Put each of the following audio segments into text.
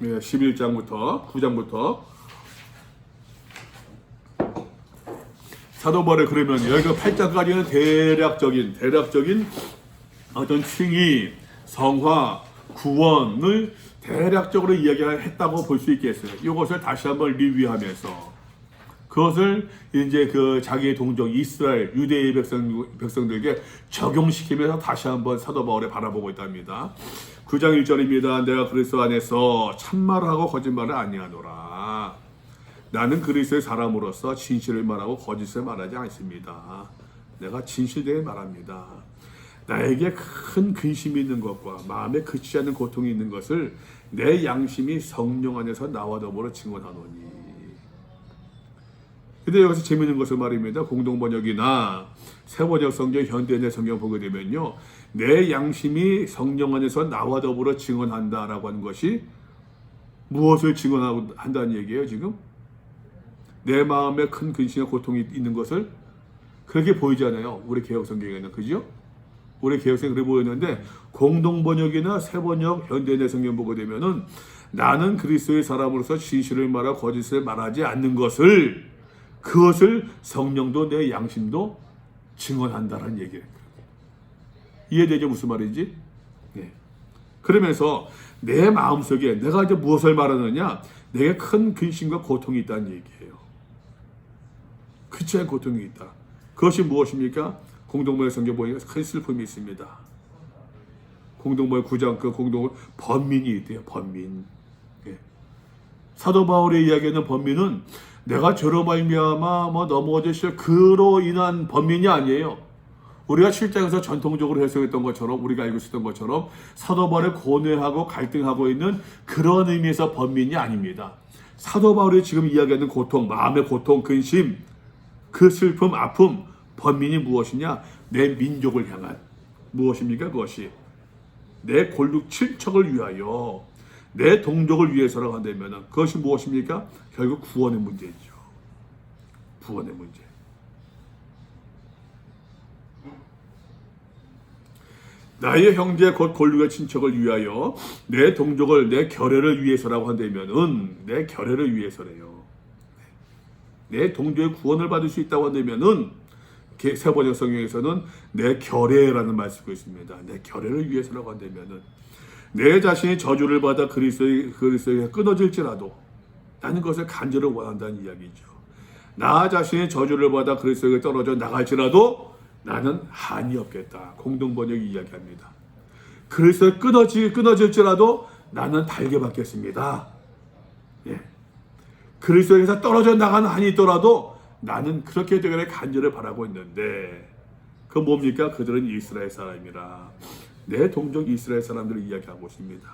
11장부터 9장부터 사도 바울이 그러면 여기가 8장까지는 대략적인 어떤 칭의, 성화, 구원을 대략적으로 이야기했다고 볼 수 있겠어요. 이것을 다시 한번 리뷰하면서 그것을 이제 그 자기의 동족 이스라엘 유대의 백성들에게 적용시키면서 다시 한번 사도 바울을 바라보고 있답니다. 9장 1절입니다. 내가 그리스도 안에서 참말을 하고 거짓말을 아니하노라. 나는 그리스도의 사람으로서 진실을 말하고 거짓을 말하지 않습니다. 내가 진실되게 말합니다. 나에게 큰 근심이 있는 것과 마음에 그치지 않는 고통이 있는 것을 내 양심이 성령 안에서 나와 더불어 증언하노니. 근데 여기서 재미있는 것을 말입니다. 공동번역이나 새번역 성경, 현대인의 성경 보게 되면요, 내 양심이 성령 안에서 나와 더불어 증언한다라고 하는 것이 무엇을 증언한다는 얘기예요, 지금? 내 마음에 큰 근심과 고통이 있는 것을 그렇게 보이잖아요. 우리 개혁 성경에는, 그죠? 우리 개혁 성경이 그래 보였는데, 공동번역이나 새번역, 현대인의 성경 보게 되면은 나는 그리스도의 사람으로서 진실을 말하고 거짓을 말하지 않는 것을, 그것을 성령도 내 양심도 증언한다는 얘기예요. 이해되죠? 무슨 말인지? 네. 그러면서 내 마음속에 내가 이제 무엇을 말하느냐? 내게 큰 근심과 고통이 있다는 얘기예요. 그치 않은 고통이 있다. 그것이 무엇입니까? 공동번역 성경 보니까 큰 슬픔이 있습니다. 공동번역 9장 그 공동번역 번민이 있대요. 번민. 네. 사도 바울의 이야기하는 번민은 내가 저로 말미암아 넘어졌을 그로 인한 번민이 아니에요. 우리가 7장에서 전통적으로 해석했던 것처럼, 우리가 알고 있었던 것처럼 사도 바울을 고뇌하고 갈등하고 있는 그런 의미에서 번민이 아닙니다. 사도 바울이 지금 이야기하는 고통, 마음의 고통, 근심, 그 슬픔, 아픔, 번민이 무엇이냐? 내 민족을 향한 무엇입니까? 그것이 내 골육 칠척을 위하여, 내 동족을 위해서라고 한다면 그것이 무엇입니까? 결국 구원의 문제죠. 구원의 문제. 나의 형제 곧 골육의 친척을 위하여, 내 동족을, 내 결례를 위해서라고 한다면은, 내 결례를 위해서래요. 내 동족의 구원을 받을 수 있다고 한다면은, 새번역 성경에서는 내 결례라는 말을 쓰고 있습니다. 내 결례를 위해서라고 한다면은, 내 자신이 저주를 받아 그리스도에게 끊어질지라도 나는 그것을 간절히 원한다는 이야기죠. 나 자신이 저주를 받아 그리스도에게 떨어져 나갈지라도 나는 한이 없겠다. 공동번역이 이야기합니다. 그리스도에 끊어질지라도 나는 달게 받겠습니다. 예. 그리스도에게서 떨어져 나가는 한이 있더라도 나는 그렇게 되기를 간절히 바라고 있는데, 그 뭡니까? 그들은 이스라엘 사람이라. 내 동족 이스라엘 사람들을 이야기하고 있습니다.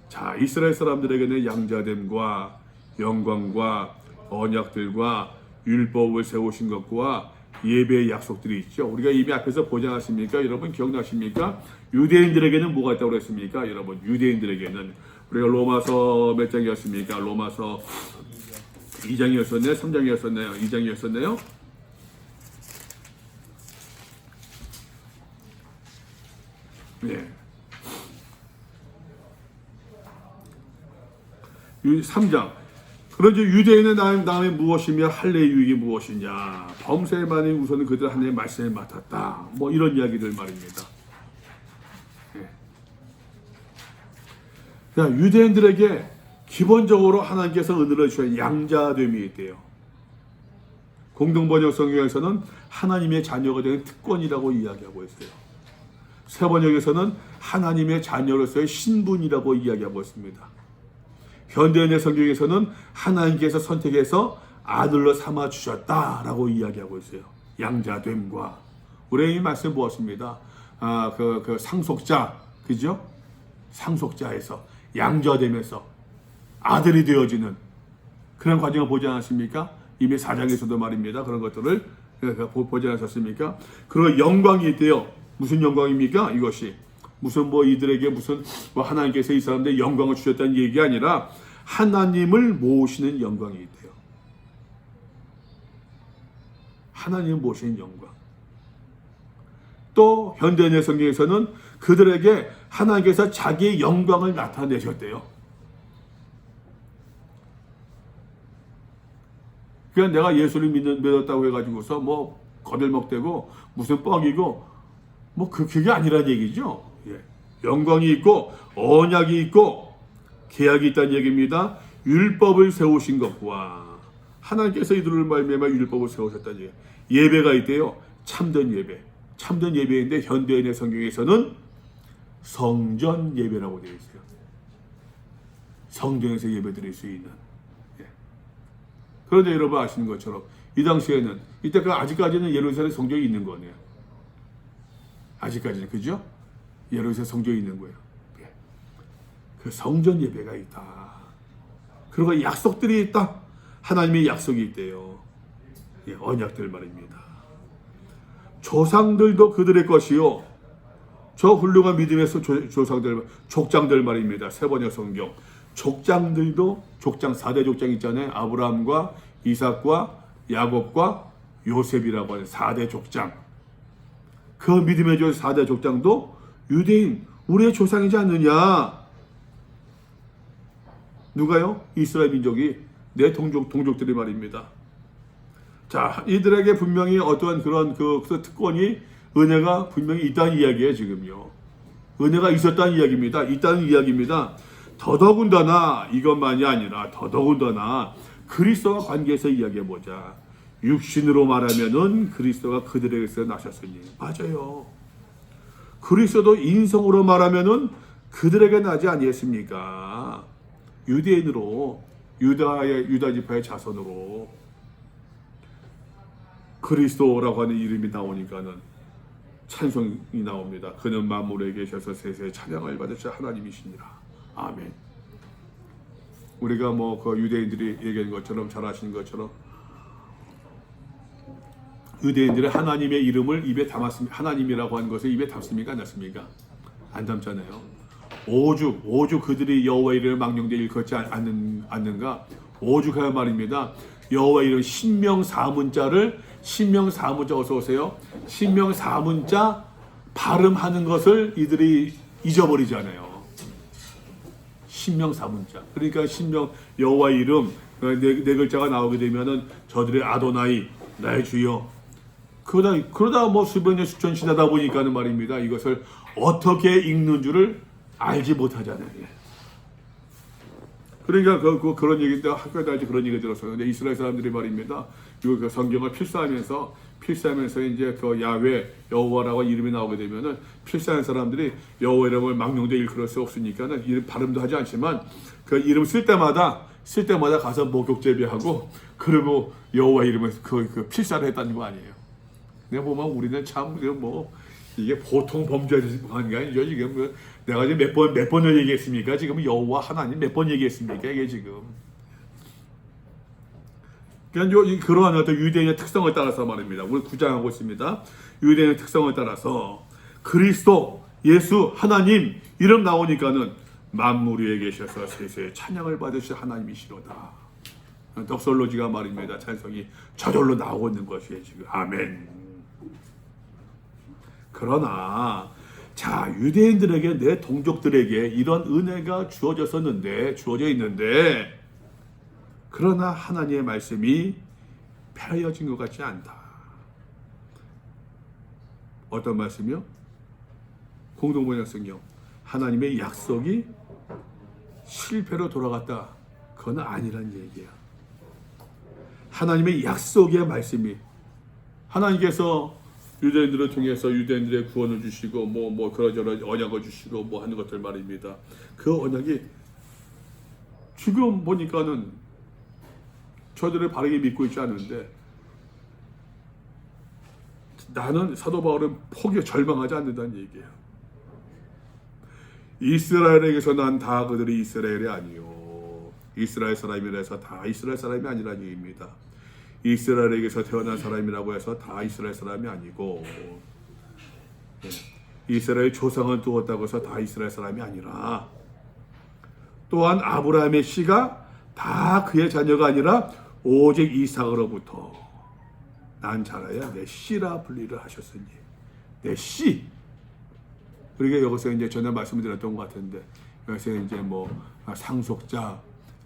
자, 이스라엘 사람들에게는 양자됨과 영광과 언약들과 율법을 세우신 것과 예배의 약속들이 있죠. 우리가 이미 앞에서 보지 않았습니까? 여러분 기억나십니까? 유대인들에게는 뭐가 있다고 그랬습니까? 여러분 유대인들에게는 우리가 로마서 몇 장이었습니까? 로마서 2장이었었나요? 3장이었었나요? 2장이었었나요? 네. 3장. 그런지 유대인의 나음이 무엇이며 할례의 유익이 무엇이냐. 범세만이 우선은 그들 하나님의 말씀을 맡았다. 뭐 이런 이야기들 말입니다. 네. 유대인들에게 기본적으로 하나님께서 은혜를 주신 양자됨이 있대요. 공동번역 성경에서는 하나님의 자녀가 되는 특권이라고 이야기하고 있어요. 새번역에서는 하나님의 자녀로서의 신분이라고 이야기하고 있습니다. 현대인의 성경에서는 하나님께서 선택해서 아들로 삼아 주셨다라고 이야기하고 있어요. 양자됨과. 우리 이 말씀 보았습니다. 그 상속자, 그죠? 상속자에서 양자됨에서 아들이 되어지는 그런 과정을 보지 않았습니까? 이미 4장에서도 말입니다. 그런 것들을 보지 않았습니까? 그리고 영광이 있대요. 무슨 영광입니까? 이것이 무슨 이들에게 무슨 하나님께서 이 사람들의 영광을 주셨다는 얘기가 아니라 하나님을 모시는 영광이 있대요. 하나님을 모시는 영광. 또 현대인의 성경에서는 그들에게 하나님께서 자기의 영광을 나타내셨대요. 그냥 내가 예수를 믿었다고 해가지고서 뭐 거들먹대고 무슨 뻥이고 뭐 그게 아니란 얘기죠. 예. 영광이 있고 언약이 있고 계약이 있다는 얘기입니다. 율법을 세우신 것과 하나님께서 이들을 말미암아 율법을 세우셨다는 얘기. 예배가 있대요. 참된 예배. 참된 예배인데 현대인의 성경에서는 성전 예배라고 되어 있어요. 성전에서 예배 드릴 수 있는. 예. 그런데 여러분 아시는 것처럼 이 당시에는 이때까지 아직까지는 예루살렘 성전이 있는 거네요. 아직까지는 그죠? 예루살렘 성전이 있는 거예요. 예. 그 성전 예배가 있다. 그리고 약속들이 있다. 하나님의 약속이 있대요. 예, 언약들 말입니다. 조상들도 그들의 것이요. 저 훌륭한 믿음에서 조상들, 족장들 말입니다. 세 번역 성경. 족장들도 족장 4대 족장 있잖아요. 아브라함과 이삭과 야곱과 요셉이라고 하는 4대 족장. 그 믿음의 조 4대 족장도 유대인 우리의 조상이지 않느냐. 누가요? 이스라엘 민족이 내 동족들이 말입니다. 자, 이들에게 분명히 어떠한 그런 그 특권이 은혜가 분명히 있다는 이야기예요. 지금요. 은혜가 있었다는 이야기입니다. 있다는 이야기입니다. 더더군다나 이것만이 아니라 더더군다나 그리스도와 관계에서 이야기해보자. 육신으로 말하면은 그리스도가 그들에게서 나셨으니 맞아요. 그리스도도 인성으로 말하면은 그들에게 나지 아니했습니까? 유대인으로 유다 지파의 자손으로 그리스도라고 하는 이름이 나오니까는 찬송이 나옵니다. 그는 만물에 계셔서 세세에 찬양을 받으실 하나님이시니라. 아멘. 우리가 뭐 그 유대인들이 얘기한 것처럼 잘 아시는 것처럼 유대인들이 하나님의 이름을 입에 담았습니다. 하나님이라고 하는 것을 입에 담습니까? 안 담습니까? 안 담잖아요. 오죽 그들이 여호와 이름을 망령되 일컫지 않는가? 오죽하여 말입니다. 여호와 이름 신명 사문자를 신명 사문자 어서 오세요. 신명 사문자 발음하는 것을 이들이 잊어버리잖아요. 신명 사문자. 그러니까 신명 여호와 이름 네 글자가 나오게 되면은 저들의 아도나이 나의 주여. 그러다 뭐 수백 년 수천 지나다 보니까는 말입니다. 이것을 어떻게 읽는 줄을 알지 못하잖아요. 그러니까 그런 얘기 때 학교에 다닐 때 그런 얘기 들었어요. 근데 이스라엘 사람들이 말입니다. 그 성경을 필사하면서 이제 그 야훼 여호와라고 이름이 나오게 되면은 필사하는 사람들이 여호와 이름을 망령되 일컬을 수 없으니까는 이름 발음도 하지 않지만 그 이름 쓸 때마다 가서 목욕 제비하고 그리고 여호와 이름을 그 필사를 했다는 거 아니에요. 내가 보면 우리는 참 뭐 이게 보통 범죄하는 게 아니죠. 지금 뭐 내가 지금 몇 번을 얘기했습니까? 지금 여호와 하나님 몇 번 얘기했습니까? 이게 지금. 그러니까 그러한 어떤 유대인의 특성을 따라서 말입니다. 우리 구장하고 있습니다. 유대인의 특성을 따라서 그리스도, 예수, 하나님 이름 나오니까는 만물 위에 계셔서 세세에 찬양을 받으실 하나님이시로다. 덕설로지가 말입니다. 찬성이 저절로 나오고 있는 것이에요. 지금. 아멘. 그러나 자 유대인들에게 내 동족들에게 이런 은혜가 주어져 있는데 그러나 하나님의 말씀이 폐하여진 것 같지 않다. 어떤 말씀이요? 공동번역 성경 하나님의 약속이 실패로 돌아갔다. 그건 아니란 얘기야. 하나님의 약속의 말씀이 하나님께서 유대인들을 통해서 유대인들의 구원을 주시고 뭐 그러저러 언약을 주시고 뭐 하는 것들 말입니다. 그 언약이 지금 보니까는 저들을 바르게 믿고 있지 않은데 나는 사도 바울은 포기에 절망하지 않는다는 얘기예요. 이스라엘에게서 난 다 그들이 이스라엘이 아니요. 이스라엘 사람이라 해서 다 이스라엘 사람이 아니라는 얘기입니다. 이스라엘에게서 태어난 사람이라고 해서 다 이스라엘 사람이 아니고 이스라엘 조상을 두었다고 해서 다 이스라엘 사람이 아니라 또한 아브라함의 씨가 다 그의 자녀가 아니라 오직 이삭으로부터 난 자라야 내 씨라 불리를 하셨으니 내 씨. 그러니까 여기서 이제 전에 말씀드렸던 것 같은데 여기서 이제 뭐 상속자,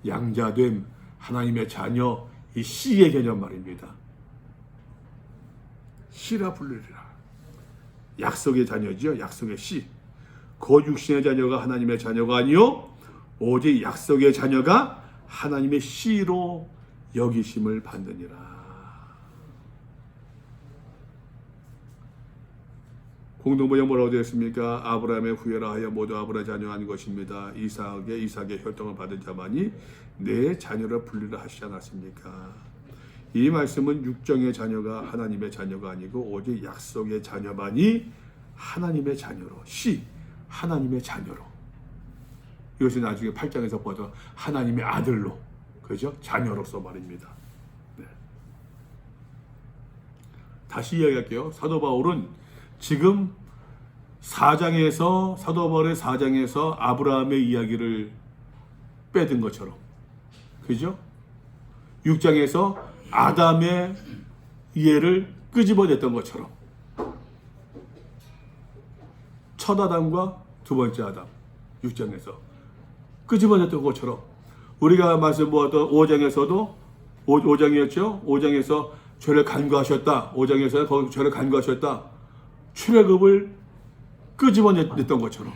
양자됨, 하나님의 자녀 이 씨의 개념 말입니다. 씨라 부르리라. 약속의 자녀지요. 약속의 씨. 곧 육신의 자녀가 하나님의 자녀가 아니요 오직 약속의 자녀가 하나님의 씨로 여기심을 받느니라. 공동번역 뭐라고 되어 있습니까? 아브라함의 후예라 하여 모두 아브라함의 자녀 아닌 것입니다. 이삭의 혈통을 받은 자만이 내 자녀를 불리라 하시지 않았습니까? 이 말씀은 육정의 자녀가 하나님의 자녀가 아니고 오직 약속의 자녀만이 하나님의 자녀로, 하나님의 자녀로. 이것이 나중에 8장에서 보던 하나님의 아들로, 그죠? 자녀로서 말입니다. 네. 다시 이야기할게요. 사도 바울은 지금 사도 바울의 4장에서 아브라함의 이야기를 빼든 것처럼, 그죠? 6장에서 아담의 이해를 끄집어냈던 것처럼, 첫 아담과 두 번째 아담 6장에서 끄집어냈던 것처럼, 우리가 말씀 보았던 5장에서도 5장이었죠. 5장에서 죄를 간구하셨다. 5장에서 거기 죄를 간구하셨다. 출애굽을 끄집어냈던 것처럼,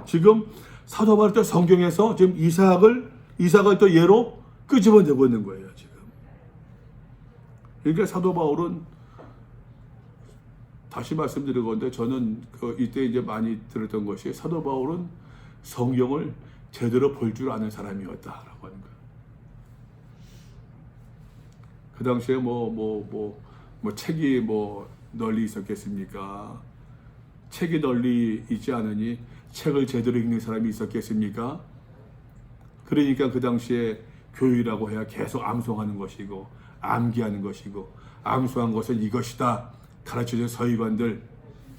지금 사도 바울 때 성경에서 지금 이삭을 또 예로 끄집어내고 있는 거예요, 지금. 그러니까 사도 바울은, 다시 말씀드리건데, 저는 이때 이제 많이 들었던 것이, 사도 바울은 성경을 제대로 볼 줄 아는 사람이었다라고 하는 거예요. 그 당시에 책이 널리 있었겠습니까? 책이 널리 있지 않으니 책을 제대로 읽는 사람이 있었겠습니까? 그러니까 그 당시에 교의라고 해야 계속 암송하는 것이고, 암기하는 것이고, 암송한 것은 이것이다 가르쳐준 서기관들,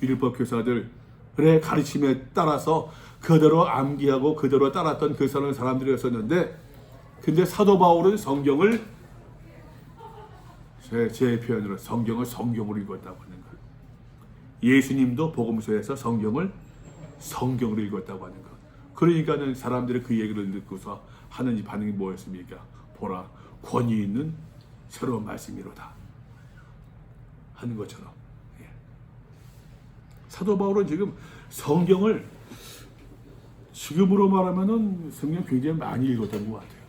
율법교사들의 가르침에 따라서 그대로 암기하고 그대로 따랐던 그 사람들이었었는데, 근데 사도 바울은 성경을, 제 표현으로 성경을 성경으로 읽었다고 하는 거예요. 예수님도 복음서에서 성경을 성경으로 읽었다고 하는 것. 그러니까는 사람들이 그 얘기를 듣고서 하는 반응이 뭐였습니까? 보라, 권위 있는 새로운 말씀이로다 하는 것처럼. 사도 바울은 지금 성경을, 지금으로 말하면은 성경 굉장히 많이 읽었던 것 같아요.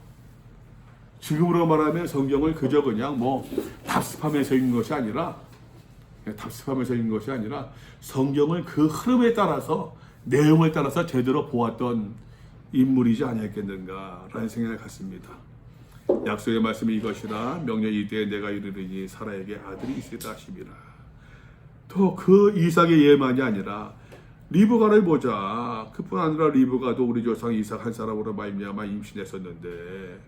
지금으로 말하면 성경을 그저 그냥 답습하면서 읽는 것이 아니라 성경을 그 흐름에 따라서, 내용을 따라서 제대로 보았던 인물이지 아니었겠는가라는 생각을 갖습니다. 약속의 말씀이 이것이라, 명령 이때에 내가 이르리니 사라에게 아들이 있으리라 하심이라. 또 그 이삭의 예만이 아니라 리브가를 보자. 그뿐 아니라 리브가도 우리 조상 이삭 한 사람으로 말미암아 임신했었는데,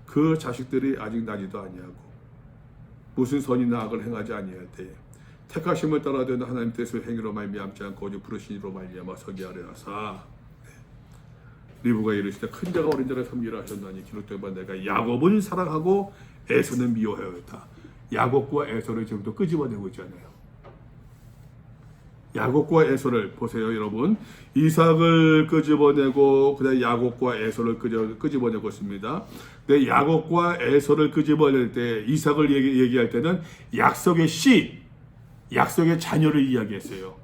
그 자식들이 아직 나지도 아니하고 무슨 선이나 악을 행하지 아니할 때에 택하심을 따라 되는 하나님 뜻의 행위로 말미암지 않고 오직 부르신 이로 말미암아 서기 아래하사. 리브가 이르시되 큰 자가 어린 자를 섬기라 하셨나니 기록된 바 내가 야곱은 사랑하고 에서는 미워하였다. 야곱과 에서를 지금도 끄집어내고 있잖아요. 야곱과 에서를 보세요, 여러분. 이삭을 끄집어내고 그다음에 야곱과 에서를 끄집어내고 있습니다. 근데 야곱과 에서를 끄집어낼 때, 이삭을 얘기할 때는 약속의 씨, 약속의 자녀를 이야기했어요.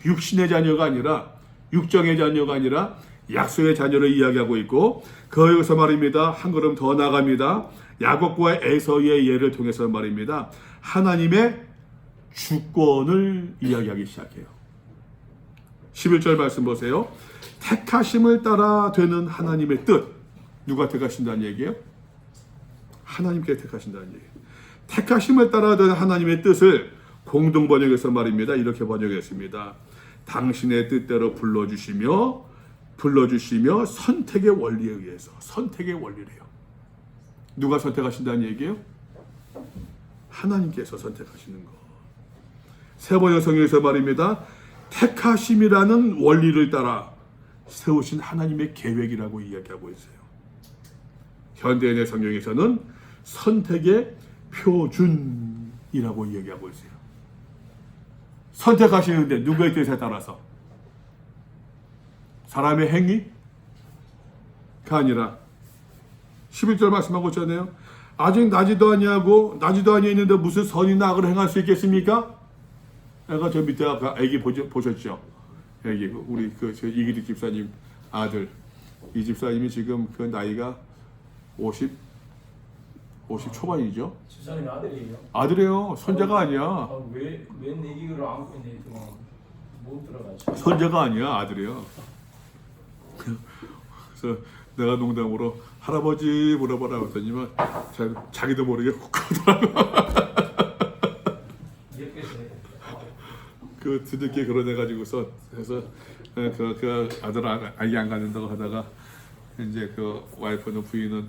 육신의 자녀가 아니라, 육정의 자녀가 아니라 약속의 자녀를 이야기하고 있고, 거기서 말입니다. 한 걸음 더 나갑니다. 야곱과 에서의 예를 통해서 말입니다. 하나님의 주권을 이야기하기 시작해요. 11절 말씀 보세요. 택하심을 따라 되는 하나님의 뜻. 누가 택하신다는 얘기예요? 하나님께 택하신다는 얘기예요. 택하심을 따라 되는 하나님의 뜻을 공동번역에서 말입니다. 이렇게 번역했습니다. 당신의 뜻대로 불러주시며 선택의 원리에 의해서. 선택의 원리래요. 누가 선택하신다는 얘기예요? 하나님께서 선택하시는 거. 세번역 성경에서 말입니다. 택하심이라는 원리를 따라 세우신 하나님의 계획이라고 이야기하고 있어요. 현대인의 성경에서는 선택의 표준이라고 이야기하고 있어요. 선택하시는데 누구의 뜻에 따라서? 사람의 행위? 아니라 11절 말씀하고 있잖아요. 아직 나지도 아니하고 있는데 무슨 선이나 악을 행할 수 있겠습니까? 아까 저 밑에 아까 애기 보셨죠? 애기 우리 저 이기득 집사님 아들, 이 집사님이 지금 그 나이가 50 초반이죠? 집사님 아들이에요? 아들이에요. 손자가 아니야. 왜 내기를 안고 있네. 못 들어가죠. 손자가 아니야. 아들이야. 그래서 내가 농담으로 할아버지 물어보라 했더니만 자기도 모르게 훅 가더라고. 그 뒤늦게 결혼해가지고서 해서 그 아들 아기 안 갖는다고 하다가 이제 그 와이프는 부인은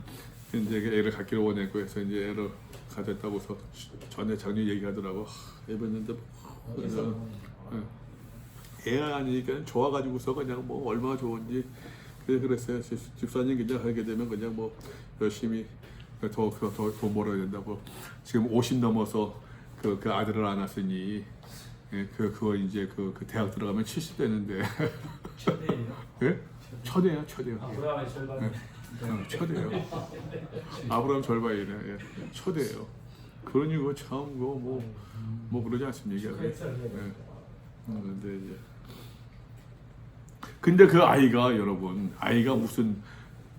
이제 애를 갖기를 원했고 해서 이제 애를 가졌다고서 작년 얘기하더라고. 애 봤는데 애 아니니까 좋아가지고서 그냥 뭐 얼마나 좋은지 그랬어요. 집사님 그냥 하게 되면 그냥 뭐 열심히 더 돈 벌어야 된다고. 지금 50 넘어서 그 아들을 안 낳았으니 그거 이제 그 대학 들어가면 70 되는데. 첫대예요? 예? 첫애야. 아브라함의 절반. 첫애요. 아브라함 절반이네. 예. 첫애예요. 그러니 그거 참 뭐 그러지 않습니까? 근데 그 아이가 여러분 무슨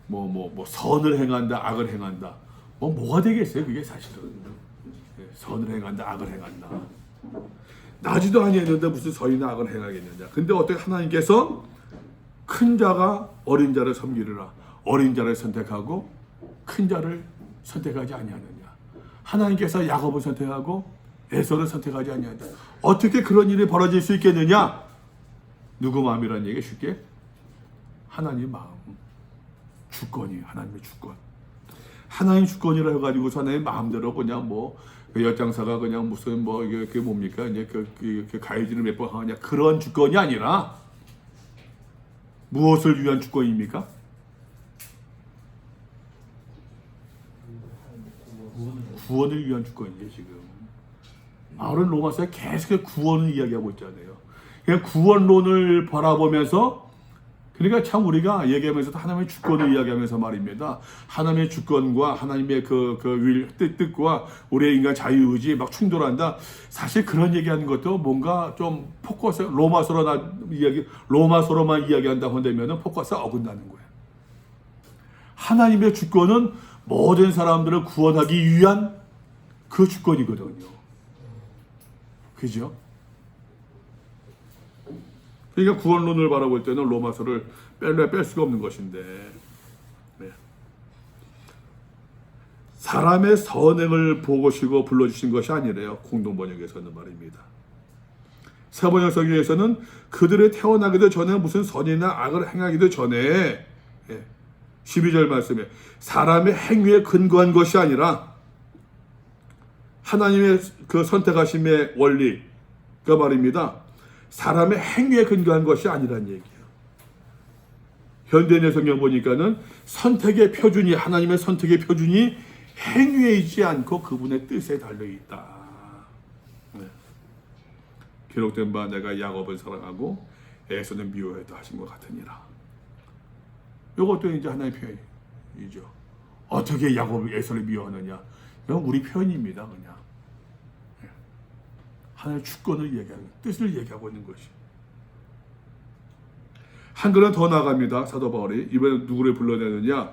뭐 선을 행한다 악을 행한다 뭐가 되겠어요? 그게 사실은 선을 행한다 악을 행한다 나지도 아니했는데 무슨 선이나 악을 행하겠느냐. 근데 어떻게 하나님께서 큰 자가 어린 자를 섬기리라. 어린 자를 선택하고 큰 자를 선택하지 아니하느냐. 하나님께서 야곱을 선택하고 에서를 선택하지 아니한다. 어떻게 그런 일이 벌어질 수 있겠느냐? 누구 마음이라는 얘기 쉽게? 하나님 마음. 주권이 하나님의 주권. 하나님 주권이라 해가지고 하나님 마음대로 그냥 그 엿장사가 그냥 무슨 이게 뭡니까? 이제 그 가해지를 몇 번 하느냐. 그런 주권이 아니라 무엇을 위한 주권입니까? 구원을 위한 주권이에요, 지금. 바울은 로마서에 계속 구원을 이야기하고 있잖아요. 그냥 구원론을 바라보면서 그러니까 참 우리가 얘기하면서도 하나님의 주권을 이야기하면서 말입니다. 하나님의 주권과 하나님의 뜻과 우리의 인간 자유의지 막 충돌한다. 사실 그런 얘기하는 것도 뭔가 좀 포커스 로마서로만 이야기한다고 한다면은 포커스가 어긋나는 거예요. 하나님의 주권은 모든 사람들을 구원하기 위한 그 주권이거든요. 그죠? 그러니까 구원론을 바라볼 때는 로마서를 뺄 수가 없는 것인데, 네. 사람의 선행을 보고시고 불러주신 것이 아니래요. 공동번역에서는 말입니다. 새번역성경에서는 그들의 태어나기도 전에 무슨 선이나 악을 행하기도 전에 12절 말씀에 사람의 행위에 근거한 것이 아니라 하나님의 그 선택하심의 원리가 말입니다. 사람의 행위에 근거한 것이 아니란 얘기예요. 현대인의 성경 보니까는 하나님의 선택의 표준이 행위에 있지 않고 그분의 뜻에 달려있다. 네. 기록된 바 내가 야곱을 사랑하고 에서는 미워했다 하신 것 같으니라. 이것도 이제 하나의 표현이죠. 어떻게 야곱이 에서를 미워하느냐. 이건 우리 표현입니다. 그냥. 하나의 주권을 얘기하는 뜻을 얘기하고 있는 것이. 한 걸음 더 나갑니다. 사도 바울이 이번에 누구를 불러내느냐?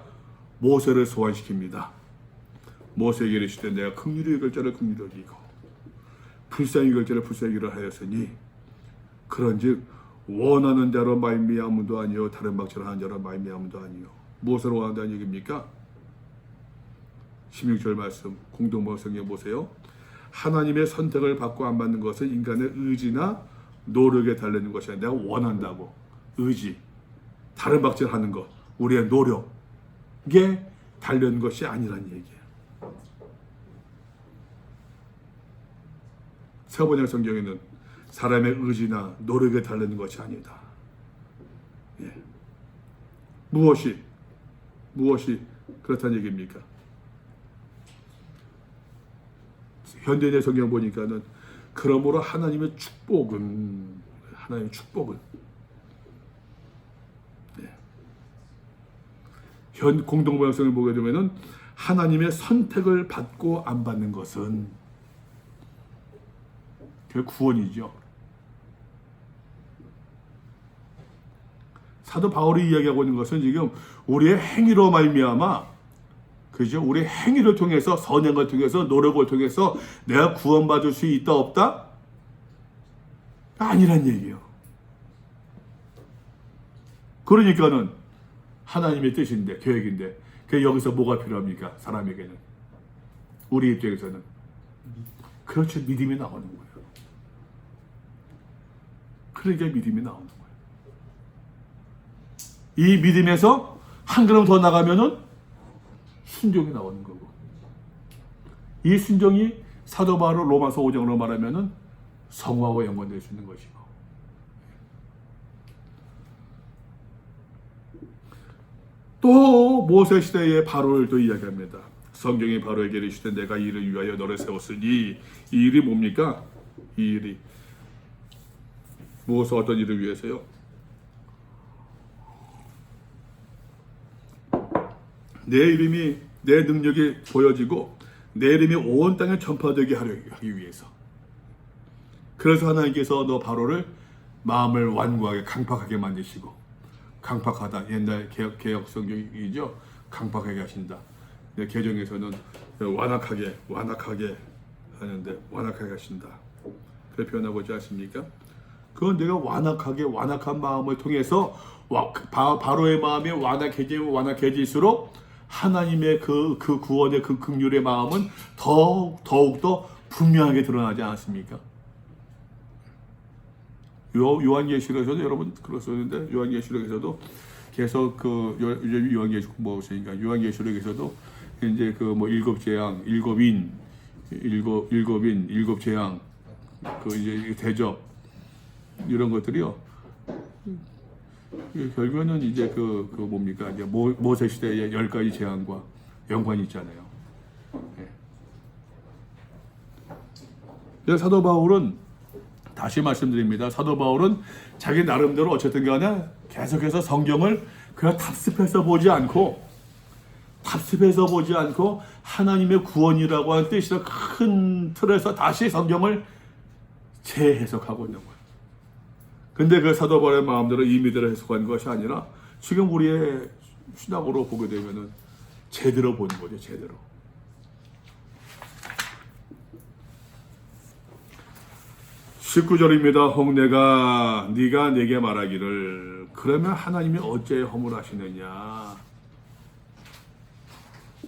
모세를 소환시킵니다. 모세에게 이르시되 내가 긍휼히 여길 자를 긍휼히 여기고 불쌍히 여길 자를 불쌍히 여기라 하였으니 그런즉 원하는 자로 말미암음도 아니요 다른 방식으로 하는 자로 말미암음도 아니요. 무엇을 원한다는 얘기입니까? 16절 말씀 공동번역 성경 보세요. 하나님의 선택을 받고 안 받는 것은 인간의 의지나 노력에 달리는 것이 아니라 내가 원한다고 의지, 다른 방식으로 하는 것, 우리의 노력에 달리는 것이 아니란 얘기예요. 새번역 성경에는 사람의 의지나 노력에 달리는 것이 아니다. 예. 무엇이 그렇다는 얘기입니까? 현대인의 성경 보니까는 그러므로 하나님의 축복은 네. 현 공동번역성을 보게 되면은 하나님의 선택을 받고 안 받는 것은 그 구원이죠. 사도 바울이 이야기하고 있는 것은 지금 우리의 행위로 말미암아, 그죠? 우리의 행위를 통해서, 선행을 통해서, 노력을 통해서 내가 구원받을 수 있다 없다? 아니란 얘기예요. 그러니까는 하나님의 뜻인데, 계획인데, 그 여기서 뭐가 필요합니까? 사람에게는, 우리 입장에서는 그렇죠. 믿음이 나오는 거예요. 그러니까 믿음이 나오는 거예요. 이 믿음에서 한 걸음 더 나가면은 순종이 나오는 거고, 이 순종이 사도 바울 로마서 5장으로 말하면은 성화와 연관될 수 있는 것이고, 또 모세 시대의 바로를 또 이야기합니다. 성경이 바로에게 이르시되 내가 이 일을 위하여 너를 세웠으니, 이 일이 뭡니까? 이 일이 무엇을, 어떤 일을 위해서요? 내 이름이, 내 능력이 보여지고 내 이름이 온 땅에 전파되게 하기 위해서. 그래서 하나님께서 너 바로를 마음을 완고하게 강팍하게 만드시고, 강팍하다, 옛날 개혁 성경이죠. 강팍하게 하신다. 개정에서는 완악하게 하는데, 완악하게 하신다, 그렇게 표현하고 있지 않습니까? 그건 내가 완악한 마음을 통해서 바로의 마음이 완악해질수록 하나님의 그 구원의 그 긍휼의 마음은 더욱더 분명하게 드러나지 않았습니까? 요한계시록에서도 여러분 그렇었는데, 요한계시록에서도 계속 요한계시록 무엇이니까, 요한계시록에서도 이제 일곱 재앙, 일곱 재앙, 이제 대접, 이런 것들이요. 결국에는 이제 뭡니까? 이제 모세 시대의 10가지 재앙과 연관이 있잖아요. 예. 사도 바울은, 다시 말씀드립니다. 사도 바울은 자기 나름대로 어쨌든 간에 계속해서 성경을 그냥 답습해서 보지 않고 하나님의 구원이라고 하는 뜻이라 큰 틀에서 다시 성경을 재해석하고 있는 거예요. 근데 그 사도 바울의 마음대로 임의대로 해석한 것이 아니라 지금 우리의 신학으로 보게 되면은 제대로 보는 거죠, 제대로. (19절입니다) 홍내가 네가 내게 말하기를 그러면 하나님이 어째 허물하시느냐.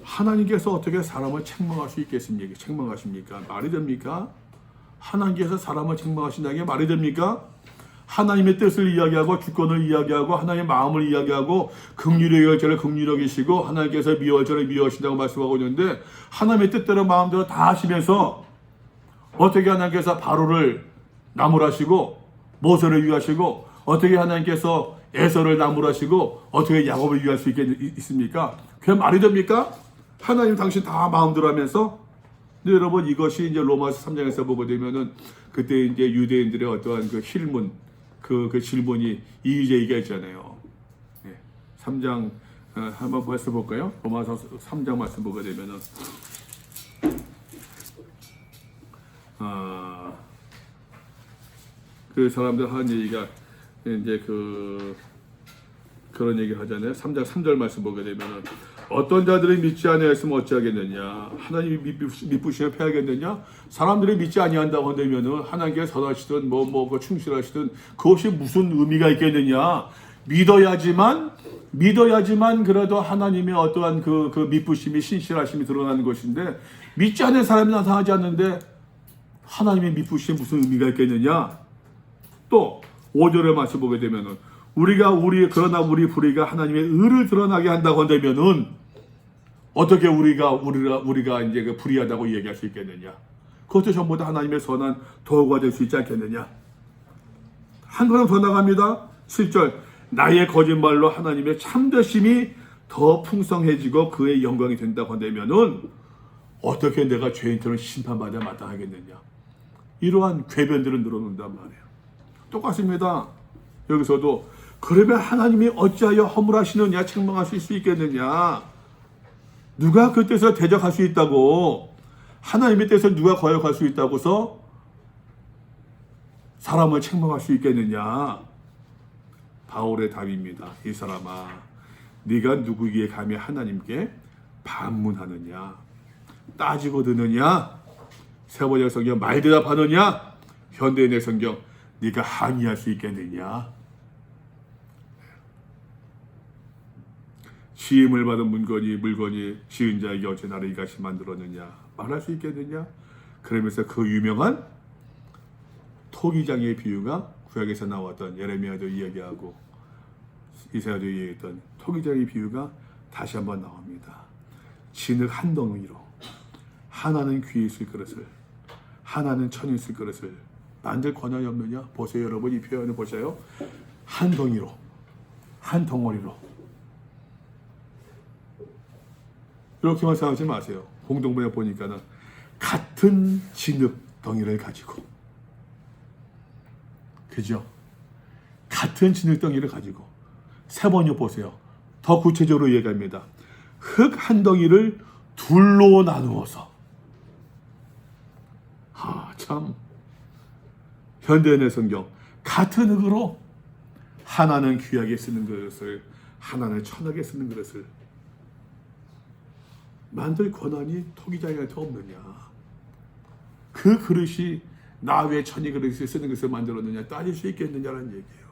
하나님께서 어떻게 사람을 책망할 수 있겠습니까? 책망하십니까? 말이 됩니까? 하나님께서 사람을 책망하신다는 게 말이 됩니까? 하나님의 뜻을 이야기하고 주권을 이야기하고 하나님의 마음을 이야기하고 긍휼의 여자를 긍휼히 여기시고 하나님께서 미워할 자를 미워하신다고 말씀하고 있는데, 하나님의 뜻대로 마음대로 다 하시면서 어떻게 하나님께서 바로를 나무라시고 모세를 위하시고, 어떻게 하나님께서 에서를 나무라시고 어떻게 야곱을 위할 수 있습니까? 그게 말이 됩니까? 하나님 당신 다 마음대로 하면서. 근데 여러분, 이것이 이제 로마서 3장에서 보게 되면은 그때 이제 유대인들의 어떠한 그 힐문, 그 질문이 이의제기가 있잖아요. 네. 3장 한번 말씀 볼까요? 로마서 3장 말씀 보게 되면은 그 사람들 하는 얘기가 이제 그런 얘기 하잖아요. 3장 3절 말씀 보게 되면은 어떤 자들이 믿지 아니하였으면 어찌하겠느냐. 하나님이 미쁘시면 패하겠느냐. 사람들이 믿지 아니한다고 한다면은 하나님께 선하시든 충실하시든 그것이 무슨 의미가 있겠느냐. 믿어야지만 그래도 하나님의 어떠한 그 미쁘심이, 신실하심이 드러나는 것인데, 믿지 않는 사람이 나타나지 않는데 하나님의 미쁘심이 무슨 의미가 있겠느냐. 또 5절의 말씀 보게 되면은 그러나 우리 불의가 하나님의 의를 드러나게 한다고 한다면은 어떻게 우리가 이제 그 불의하다고 얘기할 수 있겠느냐? 그것도 전부 다 하나님의 선한 도구가 될 수 있지 않겠느냐? 한 걸음 더 나갑니다. 7절 나의 거짓말로 하나님의 참되심이 더 풍성해지고 그의 영광이 된다고 한다면은 어떻게 내가 죄인처럼 심판받아 마땅하겠느냐? 이러한 궤변들은 늘어난단 말이에요. 똑같습니다. 여기서도 그러면 하나님이 어찌하여 허물하시느냐, 책망하실 수 있겠느냐? 누가 그 뜻을 대적할 수 있다고? 하나님의 뜻을 누가 거역할 수 있다고서 사람을 책망할 수 있겠느냐? 바울의 답입니다. 이 사람아, 네가 누구기에 감히 하나님께 반문하느냐? 따지고 드느냐? 세번역 성경 말대답하느냐? 현대인의 성경 네가 항의할 수 있겠느냐? 시임을 받은 물건이 지은 자에게 어찌 나를 이같이 만들었느냐? 말할 수 있겠느냐? 그러면서 그 유명한 토기장의 비유가 구약에서 나왔던 예레미야도 이야기하고 이사야도 이야기했던 토기장의 비유가 다시 한번 나옵니다. 진흙 한 덩이로 하나는 귀에 있을 그릇을, 하나는 천에 있을 그릇을 만들 권한이 없느냐? 보세요, 여러분, 이 표현을 보세요. 한 덩이로, 한 덩어리로. 이렇게만 생각하지 마세요. 공동번역 보니까는 같은 진흙 덩이를 가지고, 그죠? 같은 진흙 덩이를 가지고. 세번역 보세요. 더 구체적으로 얘기합니다. 흙 한 덩이를 둘로 나누어서. 참. 현대인의 성경 같은 흙으로 하나는 귀하게 쓰는 그릇을, 하나는 천하게 쓰는 그릇을 만들 권한이 토기장한테 없느냐? 그 그릇이 나 왜 천이 그릇을 쓰는 것을 만들었느냐 따질 수 있겠느냐라는 얘기예요.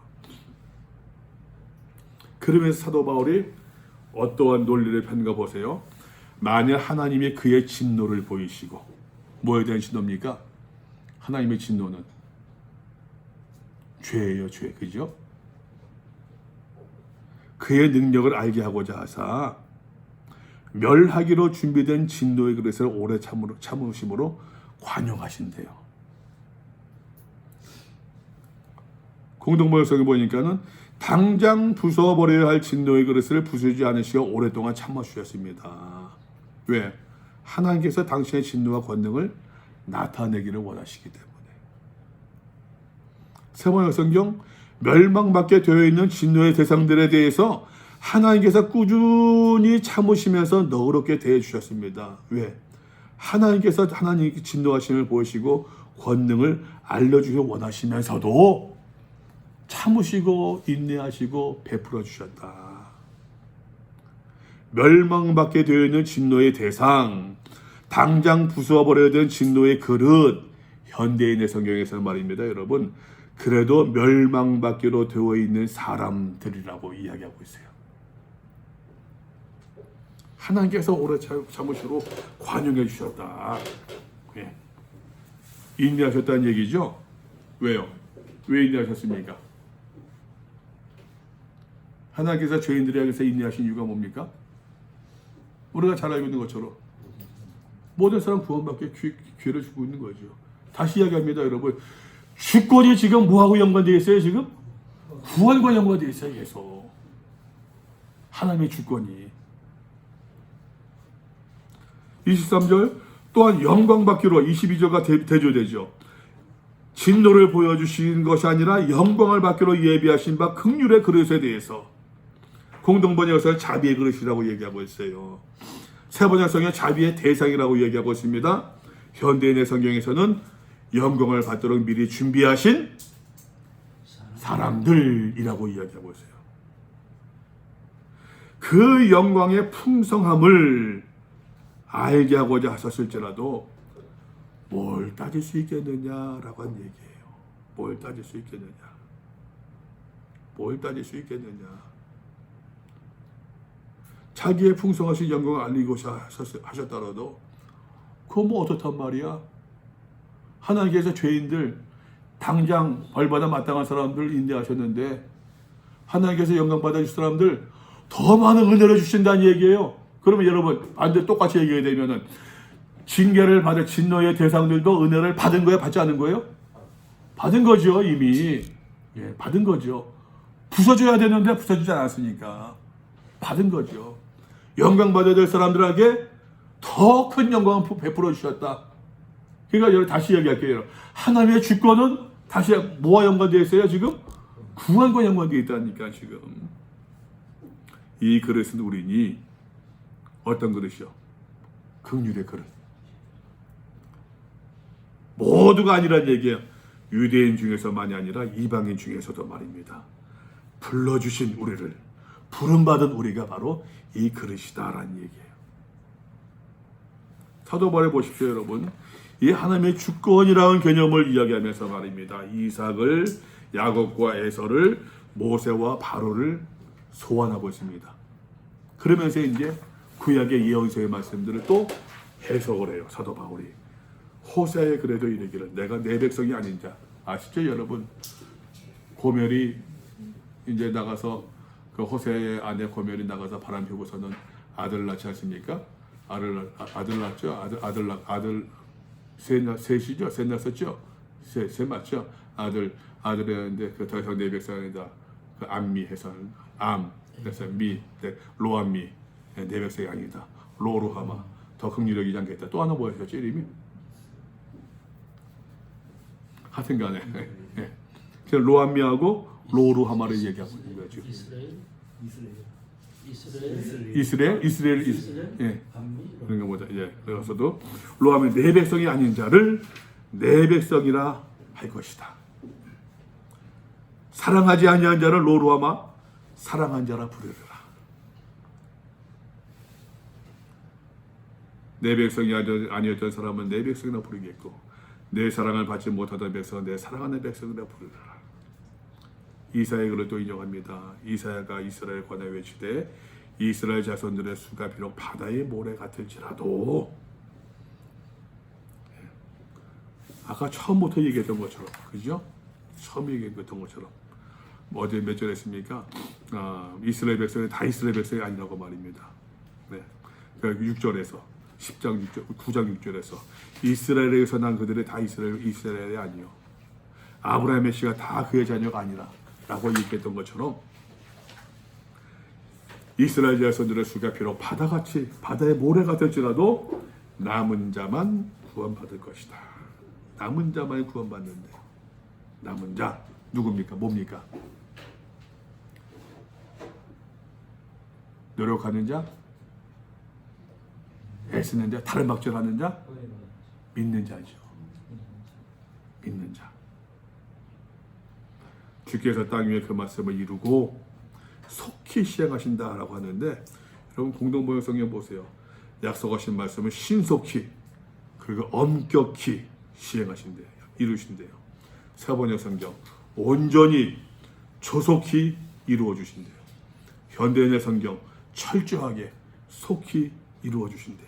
그러면서 사도 바울이 어떠한 논리를 폈는가 보세요. 만일 하나님이 그의 진노를 보이시고, 뭐에 대한 진노입니까? 하나님의 진노는 죄예요, 죄. 그죠? 그의 능력을 알게 하고자 하사 멸하기로 준비된 진노의 그릇을 오래 참으심으로 관용하신대요. 공동번역성에 보니까는 당장 부숴버려야 할 진노의 그릇을 부수지 않으시고 오랫동안 참아주셨습니다. 왜? 하나님께서 당신의 진노와 권능을 나타내기를 원하시기 때문에. 세번역 성경 멸망받게 되어 있는 진노의 대상들에 대해서 하나님께서 꾸준히 참으시면서 너그럽게 대해주셨습니다. 왜? 하나님께서 하나님께 진노하심을 보이시고 권능을 알려주길 원하시면서도 참으시고 인내하시고 베풀어 주셨다. 멸망받게 되어 있는 진노의 대상, 당장 부숴버려야 되는 진노의 그릇, 현대인의 성경에서 말입니다. 여러분, 그래도 멸망받기로 되어 있는 사람들이라고 이야기하고 있어요. 하나님께서 오래 참으시고 관용해 주셨다. 네. 인내하셨다는 얘기죠. 왜요? 왜 인내하셨습니까? 하나님께서 죄인들에 대해서 인내하신 이유가 뭡니까? 우리가 잘 알고 있는 것처럼 모든 사람 구원받게 기회를 주고 있는 거죠. 다시 이야기합니다, 여러분. 주권이 지금 뭐하고 연관되어 있어요? 지금 구원과 연관되어 있어요. 계속 하나님의 주권이. 23절 또한 영광받기로 22절과 대조되죠. 진노를 보여주신 것이 아니라 영광을 받기로 예비하신 바 긍휼의 그릇에 대해서 공동번역에서 자비의 그릇이라고 얘기하고 있어요. 세번역성에 자비의 대상이라고 얘기하고 있습니다. 현대인의 성경에서는 영광을 받도록 미리 준비하신 사람들이라고 이야기하고 있어요. 그 영광의 풍성함을 알게 하고자 하셨을지라도 뭘 따질 수 있겠느냐라고 한 얘기예요. 뭘 따질 수 있겠느냐? 뭘 따질 수 있겠느냐? 자기의 풍성하신 영광을 알리고자 하셨더라도 그건 뭐 어떻단 말이야? 하나님께서 죄인들 당장 벌받아 마땅한 사람들 인내하셨는데 하나님께서 영광 받아줄 사람들 더 많은 은혜를 주신다는 얘기예요. 그러면 여러분 반대 똑같이 얘기해야 되면은 징계를 받을 진노의 대상들도 은혜를 받은 거예요? 받지 않은 거예요? 받은 거죠, 이미. 예, 받은 거죠. 부숴줘야 되는데 부숴주지 않았으니까 받은 거죠. 영광 받아야 될 사람들에게 더 큰 영광을 베풀어 주셨다. 그러니까 여러분 다시 얘기할게요. 하나님의 주권은 다시 뭐와 연관되어 있어요? 지금 구원과 연관되어 있다니까 지금. 이 그릇은 우리니 어떤 그릇이요? 긍휼의 그릇. 모두가 아니란 얘기예요. 유대인 중에서만이 아니라 이방인 중에서도 말입니다. 불러주신 우리를, 부름받은 우리가 바로 이 그릇이다라는 얘기예요. 사도 바울에 보십시오, 여러분. 이 하나님의 주권이라는 개념을 이야기하면서 말입니다. 이삭을, 야곱과 에서를, 모세와 바로를 소환하고 있습니다. 그러면서 이제 구약의 예언서의 말씀들을 또 해석을 해요, 사도 바울이. 호세아에 그래도 이르기를 내가 내 백성이 아닌 자. 아시죠, 여러분? 고멜이 이제 나가서 그 호세아의 아내 고멜이 나가서 바람 피고서는 아들 낳지 않습니까? 아들 낳죠. 아들 셋이죠. 셋 낳았었죠. 셋 맞죠. 아들이었는데 그 더 이상 내 백성이다. 그 암미 해서 그래서 로암미 내 백성이 아니다. 로루하마 더 긍휼하지 않겠다. 또 하나 뭐였죠 이름이? 하여튼간에 그래서 로암미하고 로루하마를 얘기하고 있는 거죠. 이스라엘 예. 그런 거 보자. 예. 그래서도 로암이 내 백성이 아닌 자를 내 백성이라 할 것이다. 사랑하지 아니한 자를 로루하마 사랑한 자라 부르리라. 내 백성이 아니었던 사람은 내 백성이라 부르겠고 내 사랑을 받지 못하던 백성은 내 사랑하는 백성이라 부르리라. 이사야의 글을 또 인용합니다. 이사야가 이스라엘 관에 외치되 이스라엘 자손들의 수가 비록 바다의 모래 같을지라도 아까 처음부터 얘기했던 것처럼 그죠? 처음 얘기했던 것처럼 어제 몇 절 했습니까? 이스라엘 백성이 다 이스라엘 백성이 아니라고 말입니다. 네. 6절에서 10장 6절, 9장 6절에서 이스라엘에서 난 그들이 다 이스라엘이 아니요 아브라함의 씨가 다 그의 자녀가 아니라 라고 얘기했던 것처럼 이스라엘 자손들의 수가 비록 바다같이 바다의 모래가 될지라도 남은 자만 구원받을 것이다. 남은 자만 구원받는데 남은 자 누굽니까? 뭡니까? 노력하는 자, 애쓰는 자, 다른 박절하는 자, 믿는 자죠. 믿는 자. 주께서 땅 위에 그 말씀을 이루고 속히 시행하신다라고 하는데 여러분 공동번역 성경 보세요. 약속하신 말씀을 신속히 그리고 엄격히 시행하신대요. 이루신대요. 세번역 성경 온전히 조속히 이루어 주신대요. 현대인의 성경 철저하게 속히 이루어 주신대요.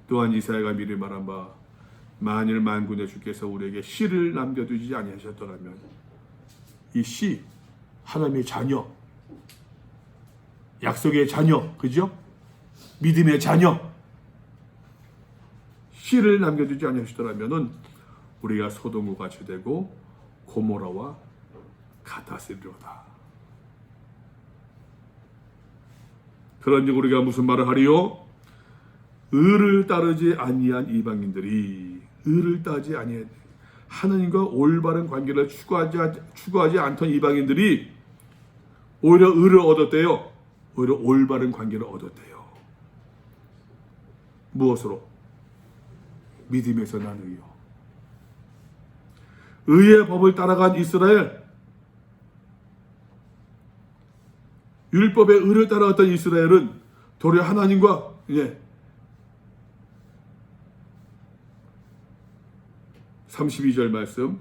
또한 이사야가 미리 말한 바 만일 만군의 주께서 우리에게 씨를 남겨두지 아니하셨더라면 이 씨 하나님의 자녀 약속의 자녀 그죠? 믿음의 자녀 씨를 남겨두지 아니하셨더라면 우리가 소돔과 같이 되고 고모라와 같았으리로다. 그런즉 우리가 무슨 말을 하리요? 의를 따르지 아니한 이방인들이 의를 따르지 아니한 하나님과 올바른 관계를 추구하지 않던 이방인들이 오히려 의를 얻었대요. 오히려 올바른 관계를 얻었대요. 무엇으로? 믿음에서 난 의요. 의의 법을 따라간 이스라엘, 율법의 의를 따라갔던 이스라엘은 도리어 하나님과 32절 말씀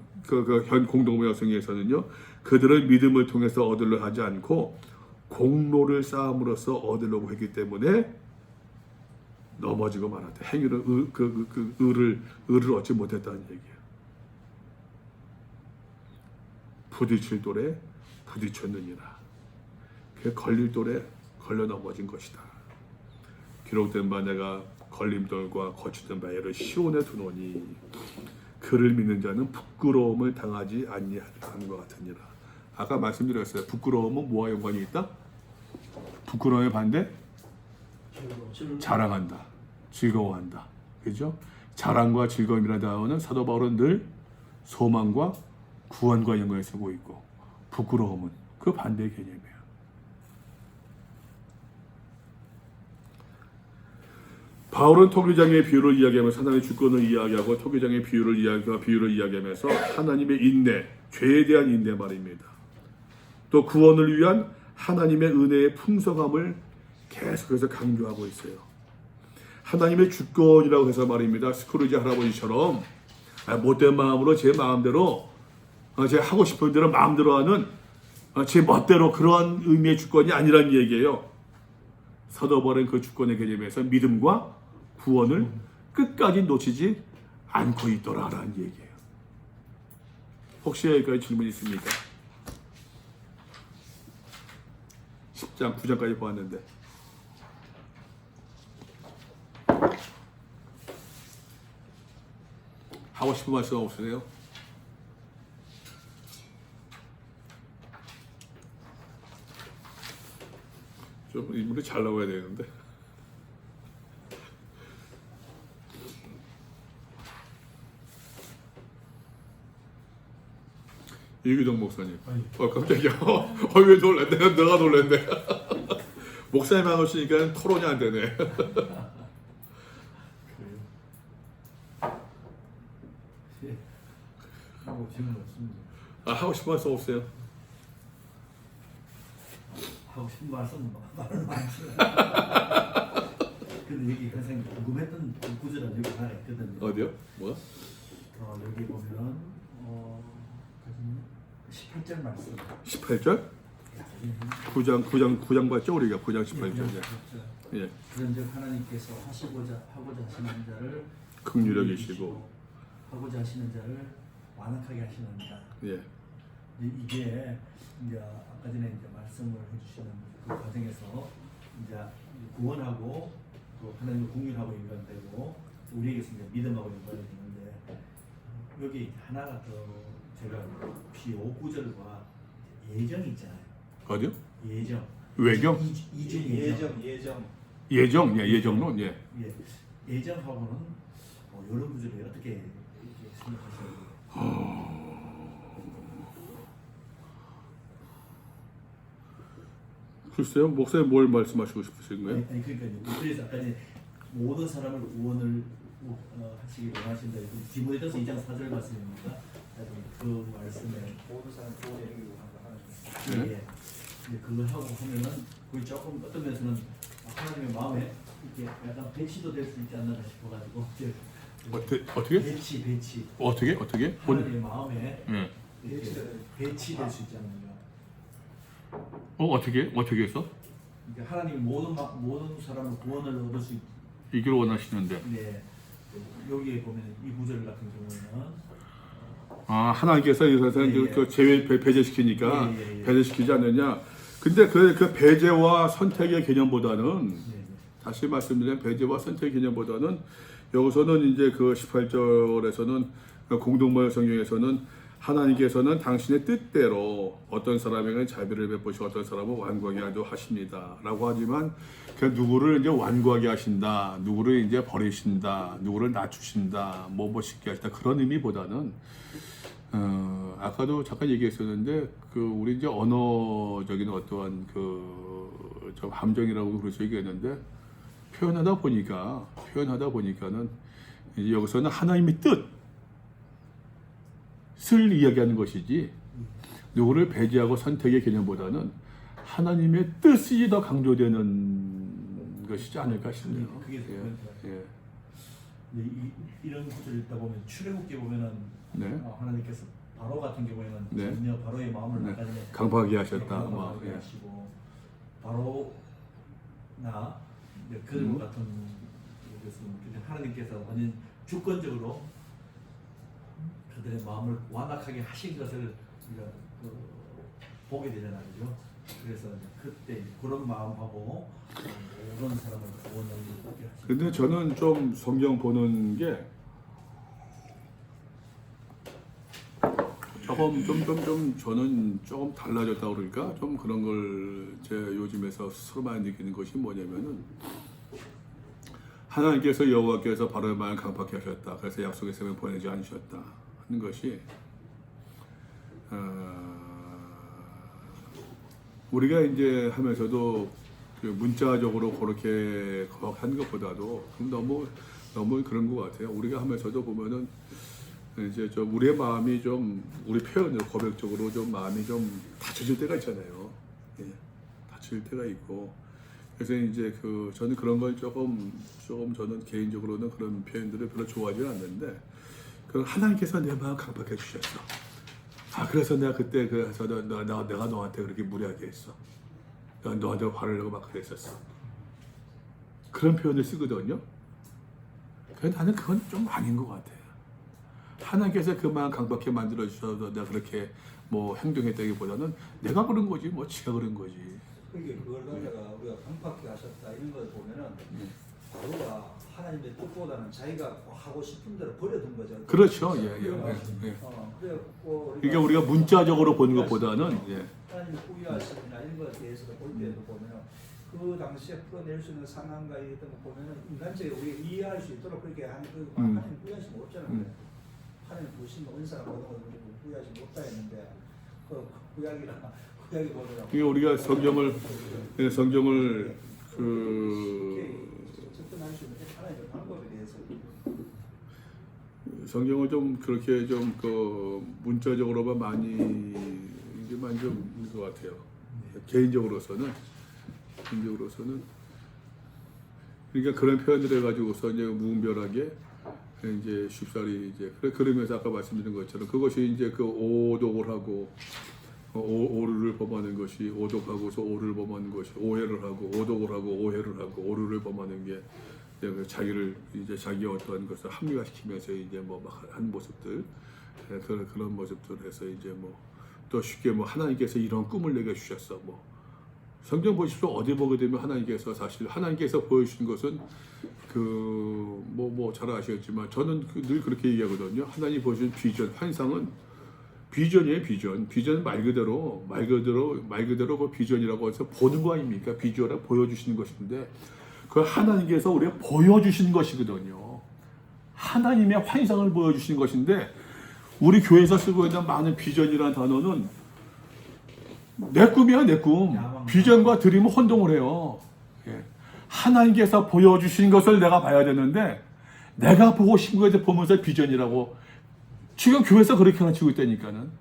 현 공동번역 성경에서는요 그들은 믿음을 통해서 얻으려 하지 않고 공로를 쌓음으로써 얻으려고 했기 때문에 넘어지고 말았다. 행위를 의를 얻지 못했다는 얘기예요. 부딪힐 돌에 부딪혔느니라. 그 걸릴 돌에 걸려 넘어진 것이다. 기록된 바 내가 걸림돌과 거치던 바위를 시온에 두노니 그를 믿는 자는 부끄러움을 당하지 아니하는 것 같으니라. 아까 말씀드렸어요. 부끄러움은 뭐와 연관이 있다? 부끄러움의 반대? 자랑한다. 즐거워한다. 그죠? 자랑과 즐거움이라는 단어는 사도 바울은 늘 소망과 구원과 연관해 쓰고 있고, 부끄러움은 그 반대의 개념이에요. 바울은 토기장의 비유를 이야기하면서 하나님의 주권을 이야기하고 토기장의 비유를 이야기하면서 하나님의 인내, 죄에 대한 인내 말입니다. 또 구원을 위한 하나님의 은혜의 풍성함을 계속해서 강조하고 있어요. 하나님의 주권이라고 해서 말입니다. 스크루지 할아버지처럼 못된 마음으로 제 마음대로 제가 하고 싶은 대로 마음대로 하는 제 멋대로 그러한 의미의 주권이 아니란 얘기예요. 서둬버린 그 주권의 개념에서 믿음과 구원을 끝까지 놓치지 않고 있더라라는 얘기예요. 혹시 여기까지 질문 있습니까? 10장, 9장까지 보았는데 하고 싶은 말씀 없으세요? 좀 인물이 잘 나와야 되는데. 이규동 목사님. 깜짝이야. 왜 놀랐네? 내가 놀랐네. 목사님 안 오시니까 토론이 안 되네. 하고 질문 없습니다. 하고 싶은 말씀 없어요? 하고 싶은 말씀 말은 많죠. 근데 여기 항상 궁금했던 그 구절은 여기 하나 있거든요. 어디요? 뭐야? 여기 보면 18절 말씀. 18절? 9장 봤죠? 우리가 9장 18절. 예. 그런즉 하나님께서 하고자 하시는 자를 긍휼히 계시고 하고자 하시는 자를 완악하게 하시는다. 예. 이게 이제 아까 전에 이제 말씀을 해주시는 그 과정에서 이제 구원하고 또 하나님의 공유하고 연관되고 우리에게서 이제 믿음하고 연관이 되는데 여기 하나가 더 제가 혹시 5구절과 예정이 있잖아요. 어디요? 예정. 외경? 이중 예정. 예정? 예, 예정론? 예. 예정하고는 여러 구절이 어떻게 이렇게 생각하셔야 돼요? 글쎄요, 목사님 뭘 말씀하시고 싶으신 거예요? 아니 그러니까 그래서 아까 전에 모든 사람을 구원을 하시기 원하신다. 디모데전서 2장 4절 말씀입니다. 그 말씀에 모든 사람 구원에 이르기로 하는 네. 예. 근데 그걸 하고 하면은 거의 조금 어떤 면에서는 하나님의 마음에 이렇게 약간 배치도 될 수 있지 않나 싶어가지고 어떻게? 배치 어떻게? 하나님의 마음에 예. 이렇게 배치될 수 있지 않는가. 어떻게 했어? 그러니까 하나님이 모든 사람을 구원을 얻을 수 이기를 원하시는데. 있는데 여기에 보면 이 구절 같은 경우는 하나님께서 이 세상을 예, 예. 그 배제시키니까 예. 배제시키지 않느냐. 근데 그 배제와 선택의 개념보다는 다시 말씀드리면 배제와 선택의 개념보다는 여기서는 이제 그 18절에서는 공동번역 성경에서는 하나님께서는 당신의 뜻대로 어떤 사람에게는 자비를 베푸시고 어떤 사람은 완고하게 하십니다. 라고 하지만 그 누구를 이제 완고하게 하신다, 누구를 이제 버리신다, 누구를 낮추신다, 뭐 쉽게 하신다 그런 의미보다는 아까도 잠깐 얘기했었는데 그 우리 이제 언어적인 어떠한 좀 함정이라고 그래서 얘기했는데 표현하다 보니까는 이제 여기서는 하나님의 뜻을 이야기하는 것이지 누구를 배제하고 선택의 개념보다는 하나님의 뜻이 더 강조되는 것이지 않을까 싶네요. 그게 예. 이런 구절 읽다 보면 출애굽기 보면은 네. 하나님께서 바로 같은 경우에는 네. 전혀 바로의 마음을 네. 아까 전에 강박하게 하셨다. 강박하게 예. 하시고 바로나 그들 같은 것은 하나님께서 완전 주권적으로 그들의 마음을 완악하게 하신 것을 우리가 보게 되잖아요, 그죠? 그래서 그때 그런 마음하고 모든 사람을 구원을 얻게 하시고. 근데 저는 좀 성경 보는 게 조금 저는 조금 달라졌다 그러니까 좀 그런 걸 제 요즘에서 스스로 많이 느끼는 것이 뭐냐면은 하나님께서 여호와께서 바로의 마음을 강팍케 하셨다. 그래서 약속의 생을 보내지 않으셨다. 하는 것이 우리가 이제 하면서도 그 문자적으로 그렇게 하는 것보다도 너무 그런 것 같아요. 우리가 하면서도 보면은 이제 좀 우리의 마음이 좀 우리 표현으로 고백적으로 좀 마음이 좀 다쳐질 때가 있잖아요. 예, 다칠 때가 있고 그래서 이제 저는 그런 걸 조금 저는 개인적으로는 그런 표현들을 별로 좋아하지 않는데 하나님께서 내 마음 강박해 주셨어. 그래서 내가 그때 그래서 내가 너한테 그렇게 무례하게 했어. 너한테 화를 내고 막 그랬었어. 그런 표현을 쓰거든요. 그런데 나는 그건 좀 아닌 것 같아요. 하나님께서 그 마음 강박해 만들어 주셔서 내가 그렇게 뭐 행동했다기보다는 내가 그런 거지 뭐 지가 그런 거지. 그게 그걸 갖다가 우리가 강박해 하셨다 이런 걸 보면은 바로가 하나님의 뜻보다는 자기가 하고 싶은 대로 버려둔 거죠. 그렇죠. 예. 그래갖고 이게 우리가 문자적으로 보는 것보다는 하나님의 후유하심이나 이런 것에 대해서도 볼 때도 보면은 그 당시에 풀어낼 수 있는 상황과 이런 거 보면은 인간적으로 우리가 이해할 수 있도록 그렇게 하는 하나님 후유하심 없잖아요. 하나님 보신 은사가 모든 걸 후유하심 없다 했는데 그 구약이 보더라고. 이게 우리가 성경을 접근할 수 있는 하나님의 방법에 대해서 성경을 좀 그렇게 좀 문자적으로만 많이 이제만 좀인 것 같아요. 개인적으로서는 그러니까 그런 표현을 해가지고서 이제 무분별하게 이제 쉽사리 이제 그러면서 아까 말씀드린 것처럼 그것이 이제 오독을 하고 오류를 범하는 것이 오독하고서 오류를 범하는 것이 오해를 하고 오독을 하고 오해를 하고 오류를 범하는 게 자기를 이제 자기의 어떠한 것을 합리화시키면서 이제 뭐 막 한 모습들 그런 모습들 해서 이제 뭐 또 쉽게 뭐 하나님께서 이런 꿈을 내게 주셨어 뭐 성경 보십시오. 어디 보게 되면 하나님께서 보여주신 것은 잘 아시겠지만 저는 늘 그렇게 얘기하거든요. 하나님 보여준 비전, 환상은 비전이에요. 비전 말 그대로 그 비전이라고 해서 보는 거 아닙니까? 비주얼을 보여주시는 것인데 그 하나님께서 우리가 보여주시는 것이거든요. 하나님의 환상을 보여주시는 것인데 우리 교회에서 쓰고 있는 많은 비전이라는 단어는 내 꿈이야, 내 꿈. 비전과 드림은 혼동을 해요. 예. 하나님께서 보여주신 것을 내가 봐야 되는데 내가 보고 싶은 것을 보면서 비전이라고 지금 교회에서 그렇게 가르치고 있다니까는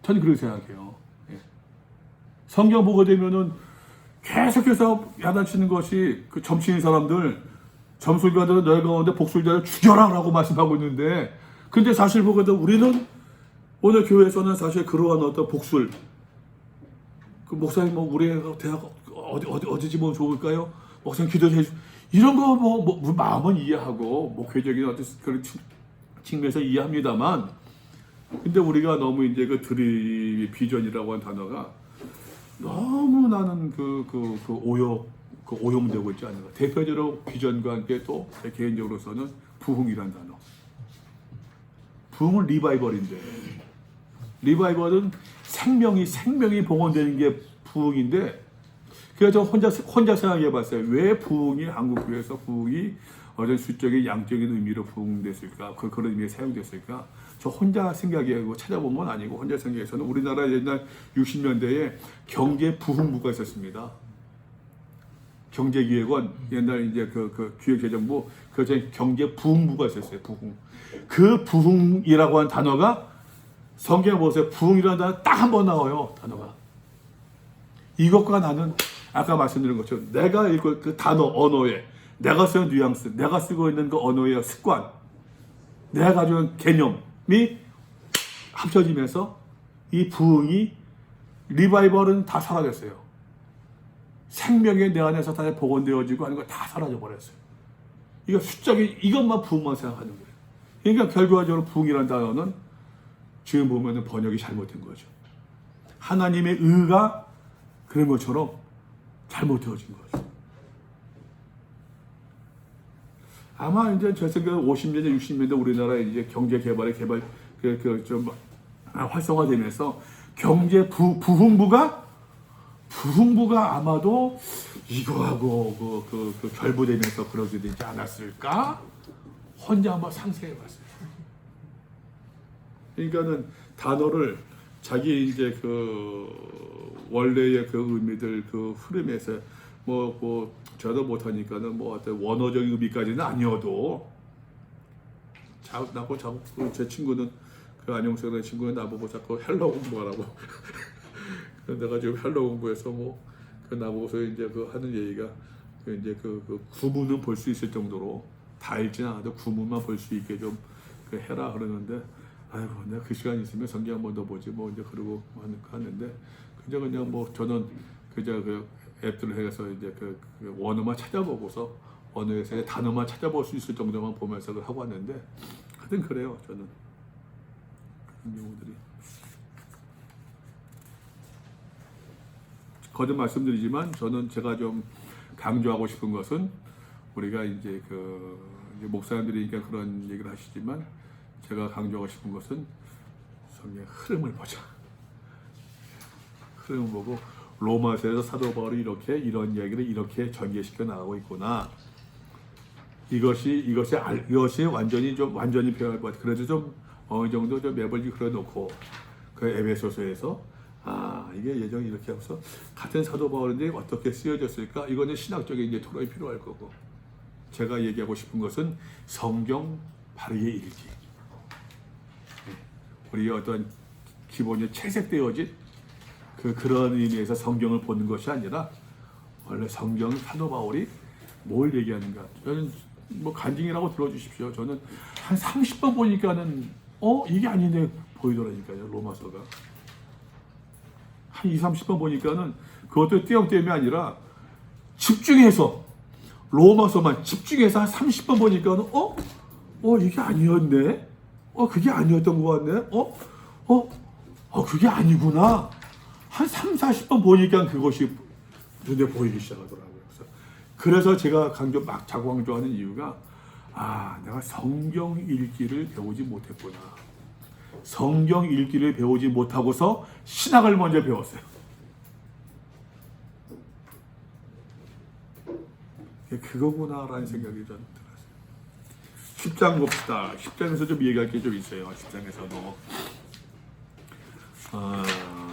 저는 그렇게 생각해요. 예. 성경 보게 되면은 계속해서 야단치는 것이 그 점치는 사람들 점술가들은 너희 가운데 복술자를 죽여라 라고 말씀하고 있는데 근데 사실 보게 되면 우리는 오늘 교회에서는 사실 그러한 어떤 복술 그 목사님 뭐 우리 대학 어디 집으면 좋을까요? 목사님 기도해 주 이런 거 뭐 마음은 이해하고 목회적인 어떤 그런 측면에서 이해합니다만 근데 우리가 너무 이제 그 드립 비전이라고 하는 단어가 너무 나는 오용되고 있지 않은가. 대표적으로 비전과 함께 또 제 개인적으로서는 부흥이라는 단어. 부흥은 리바이벌인데 리바이벌은 생명이 복원되는 게 부흥인데 그래서 혼자 생각해봤어요. 왜 부흥이 한국 교회에서 부흥이 어떤 수적인 양적인 의미로 부흥됐을까? 그런 의미에 사용됐을까? 저 혼자 생각하고 찾아본 건 아니고 혼자 생각해서는 우리나라 옛날 60년대에 경제 부흥부가 있었습니다. 경제기획원 옛날 이제 그 기획재정부 그 경제 부흥부가 있었어요. 부흥. 그 부흥이라고 하는 단어가 성경에 보세요. 부흥이라는 단어 딱 한 번 나와요. 단어가. 이것과 나는 아까 말씀드린 것처럼 내가 읽고 그 단어 언어에 내가 쓰는 뉘앙스, 내가 쓰고 있는 그 언어의 습관, 내가 가지고 있는 개념이 합쳐지면서 이 부흥이 리바이벌은 다 사라졌어요. 생명이 내 안에서 다 복원되어지고 하는 거 다 사라져 버렸어요. 이거 수적인 이것만 부흥만 생각하는 거예요. 그러니까 결과적으로 부흥이라는 단어는 지금 보면은 번역이 잘못된 거죠. 하나님의 의가 그런 것처럼 잘못되어진 거죠. 아마 이제 제 생각에 50년대, 60년대 우리나라 이제 경제 개발의 좀 활성화되면서 경제 부흥부가 아마도 이거하고 그 결부되면서 그러게 되지 않았을까? 혼자 한번 상상해봤어요. 그러니까는 단어를 자기 이제 그 원래의 그 의미들 그 흐름에서 뭐 저도 못하니까는 뭐 어떤 원어적인 의미까지는 아니어도 나보고 자꾸 제 친구는 그 안용석의 친구는 나보고 자꾸 헬러 공부하라고 내가 지금 헬러 공부해서 그 나보고서 이제 그 하는 얘기가 그 이제 그 구문은 볼 수 있을 정도로 다 읽지는 않아도 구문만 볼 수 있게 좀 그 해라 그러는데 아이고 내가 그 시간 있으면 성경 한번 더 보지 뭐 이제 그러고 하는데 그냥 뭐 저는 그저 그 앱들을 해서 이제 그 원어만 찾아보고서 언어에서의 단어만 찾아볼 수 있을 정도만 보면서 그걸 하고 왔는데 하여튼 그래요 저는 그런 경우들이 거듭 말씀드리지만 저는 제가 좀 강조하고 싶은 것은 우리가 이제 이제 목사님들이니까 그런 얘기를 하시지만 제가 강조하고 싶은 것은 성경의 흐름을 보자. 흐름을 보고 로마서에서 사도 바울이 이런 이야기를 이렇게 전개시켜 나가고 있구나. 이것이 완전히 배워야 할 것 같아. 그래도 좀 어느 정도 좀 매벌지 그려놓고 그 에베소서에서 이게 예정이 이렇게 하고서 같은 사도 바울인데 어떻게 쓰여졌을까? 이거는 신학적인 이제 토론이 필요할 거고 제가 얘기하고 싶은 것은 성경 바르게 읽기. 우리의 어떤 기본이 채색되어진 그런 의미에서 성경을 보는 것이 아니라 원래 성경 사도 바울이 뭘 얘기하는가. 저는 뭐 간증이라고 들어주십시오. 저는 한 30번 보니까는 이게 아니네 보이더라니까요. 로마서가 한 30번 보니까는 그것도 띄엄띄엄이 아니라 집중해서 로마서만 집중해서 한 30번 보니까는 이게 아니었네. 그게 아니었던 것 같네. 그게 아니구나. 한 3, 40번 보니까 그것이 눈에 보이기 시작하더라고요. 그래서 제가 자꾸 강조하는 이유가 내가 성경 읽기를 배우지 못했구나. 성경 읽기를 배우지 못하고서 신학을 먼저 배웠어요. 그거구나라는 생각이 좀 들었어요. 10장 봅시다. 10장에서 좀 얘기할 게 좀 있어요. 10장에서도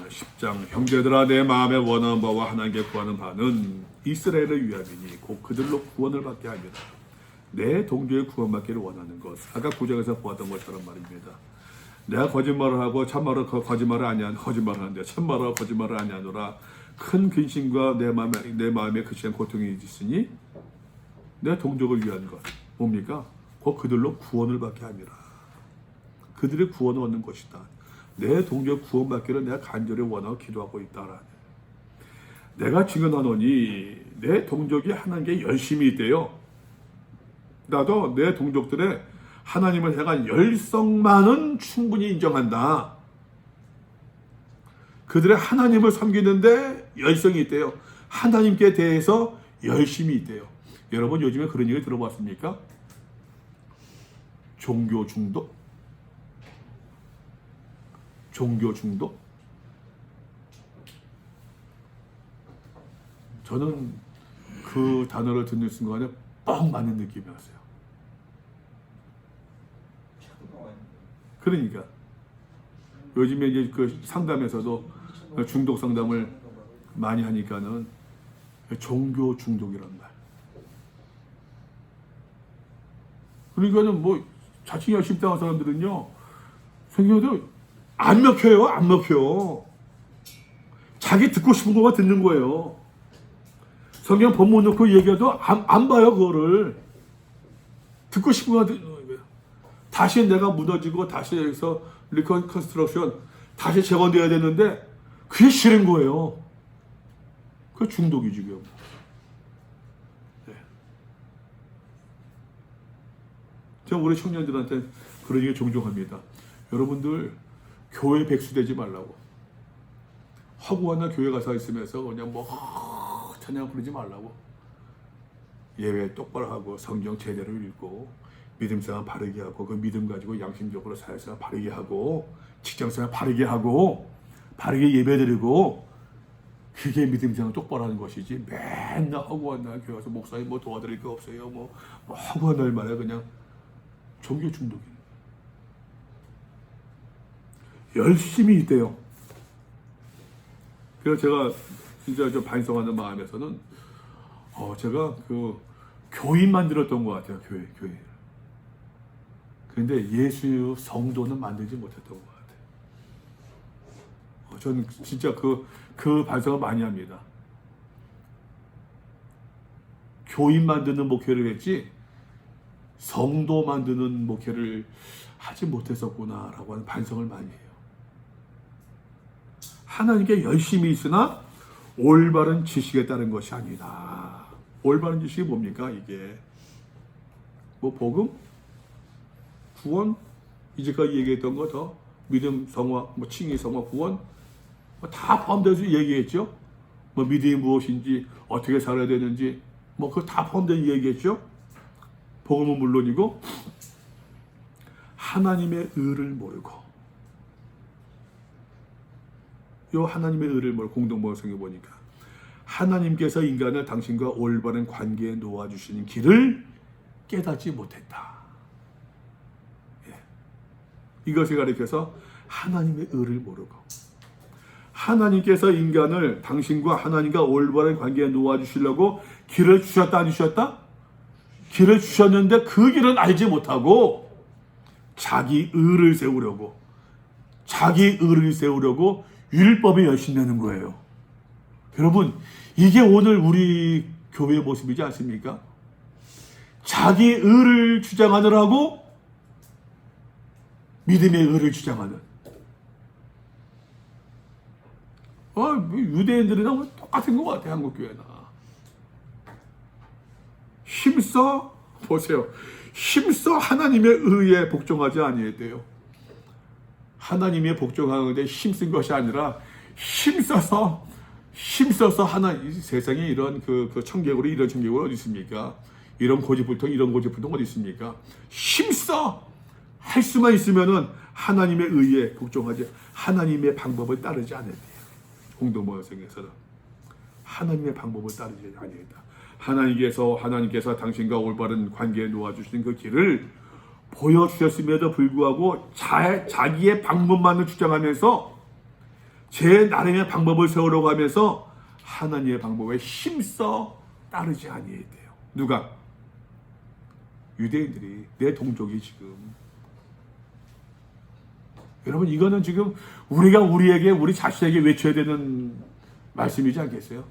10장 형제들아 내 마음에 원하는 바와 하나님께 구하는 바는 이스라엘을 위함이니 곧 그들로 구원을 받게 하리라. 내 동족의 구원받기를 원하는 것. 아까 9장에서 보았던 것처럼 말입니다. 내가 거짓말을 하고 참말을 거짓말을 하는데 참말을 거짓말을 아니하노라. 큰 근심과 내 마음에 그치한 고통이 있으니 내 동족을 위한 것. 뭡니까? 곧 그들로 구원을 받게 함이라. 그들의 구원을 얻는 것이다. 내 동족 구원받기를 내가 간절히 원하고 기도하고 있다. 내가 증언하노니 내 동족이 하나님께 열심히 있대요. 나도 내 동족들의 하나님을 향한 열성만은 충분히 인정한다. 그들의 하나님을 섬기는데 열성이 있대요. 하나님께 대해서 열심히 있대요. 여러분 요즘에 그런 얘기 들어봤습니까? 종교 중독? 종교 중독? 저는 그 단어를 듣는 순간에 뻥 맞는 느낌이 왔어요. 그러니까 요즘에 이제 그 상담에서도 중독 상담을 많이 하니까는 종교 중독이란 말. 그러니까는 뭐 자칭 열심히 당한 사람들은요, 성경도 안 먹혀요, 안 먹혀. 자기 듣고 싶은 것만 듣는 거예요. 성경 본문 놓고 얘기해도 안 봐요, 그거를. 듣고 싶은 것만 듣는 거예요. 다시 내가 무너지고 다시 여기서 리컨스트럭션 다시 재건돼야 되는데 그게 싫은 거예요. 그 중독이 지금. 네. 제가 우리 청년들한테 그런 얘기 종종 합니다. 여러분들 교회 백수 되지 말라고. 허구한 교회 가서 있으면서 그냥 찬양 부르지 말라고. 예배 똑바로 하고 성경 제대로 읽고 믿음생활 바르게 하고 그 믿음 가지고 양심적으로 사회생활 바르게 하고 직장생활 바르게 하고 바르게 예배드리고 그게 믿음생활 똑바로 하는 것이지 맨날 허구한 날 교회 와서 목사님 뭐 도와드릴 거 없어요 뭐 허구한 날 말이야 그냥 종교 중독이에요. 열심히 있대요. 그래서 제가 진짜 좀 반성하는 마음에서는 제가 그 교인 만들었던 것 같아요. 교회. 그런데 예수 성도는 만들지 못했던 것 같아요. 저는 진짜 그 반성을 많이 합니다. 교인 만드는 목회를 했지 성도 만드는 목회를 하지 못했었구나라고 하는 반성을 많이 해요. 하나님께 열심히 있으나 올바른 지식에 따른 것이 아니다. 올바른 지식이 뭡니까? 이게 뭐 복음, 구원, 이제까지 얘기했던 거 더 믿음, 성화, 뭐 칭의, 성화, 구원 다 포함돼서 얘기했죠. 뭐 믿음이 무엇인지 어떻게 살아야 되는지 뭐 그거 다 포함된 얘기했죠. 복음은 물론이고 하나님의 의를 모르고 요 하나님의 의를 모르고 공동번역성에 보니까 하나님께서 인간을 당신과 올바른 관계에 놓아주시는 길을 깨닫지 못했다. 이것을 가리켜서 하나님의 의를 모르고 하나님께서 인간을 당신과 하나님과 올바른 관계에 놓아주시려고 길을 주셨다 안 주셨다? 길을 주셨는데 그 길은 알지 못하고 자기 의를 세우려고 율법에 열심내는 거예요. 여러분 이게 오늘 우리 교회의 모습이지 않습니까? 자기 의를 주장하느라고 믿음의 의를 주장하는 유대인들이랑 똑같은 것 같아요. 한국교회나 힘써 보세요. 힘써 하나님의 의에 복종하지 아니해야 하나님의 복종하는데 힘쓴 것이 아니라 힘써서 세상에 이런 그 청개구리 이런 청개구리 어디 있습니까? 이런 고집불통 어디 있습니까? 힘써 할 수만 있으면은 하나님의 의에 복종하지 하나님의 방법을 따르지 않아야 돼요. 공동번역성에서는 하나님의 방법을 따르지 아니하다. 하나님께서 당신과 올바른 관계에 놓아주시는 그 길을 보여주셨음에도 불구하고 자기의 방법만을 주장하면서 제 나름의 방법을 세우려고 하면서 하나님의 방법에 힘써 따르지 아니해야 돼요. 누가? 유대인들이 내 동족이 지금 여러분 이거는 지금 우리가 우리 자신에게 외쳐야 되는 말씀이지 않겠어요?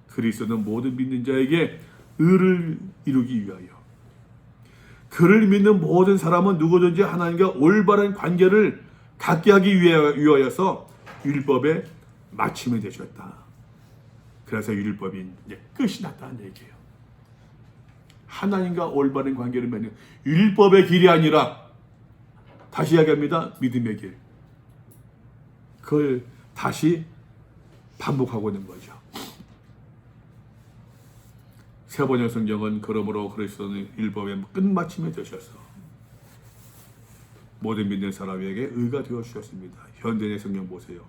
그리스도는 모든 믿는 자에게 의를 이루기 위하여 그를 믿는 모든 사람은 누구든지 하나님과 올바른 관계를 갖게 하기 위하여서 율법의 마침이 되셨다. 그래서 율법이 이제 끝이 났다는 얘기예요. 하나님과 올바른 관계를 맺는 율법의 길이 아니라 다시 이야기합니다. 믿음의 길. 그걸 다시 반복하고 있는 거죠. 세번역 성경은 그러므로 그리스도는 율법의 끝마침이 되셔서 모든 믿는 사람에게 의가 되어 주셨습니다. 현대의 성경 보세요.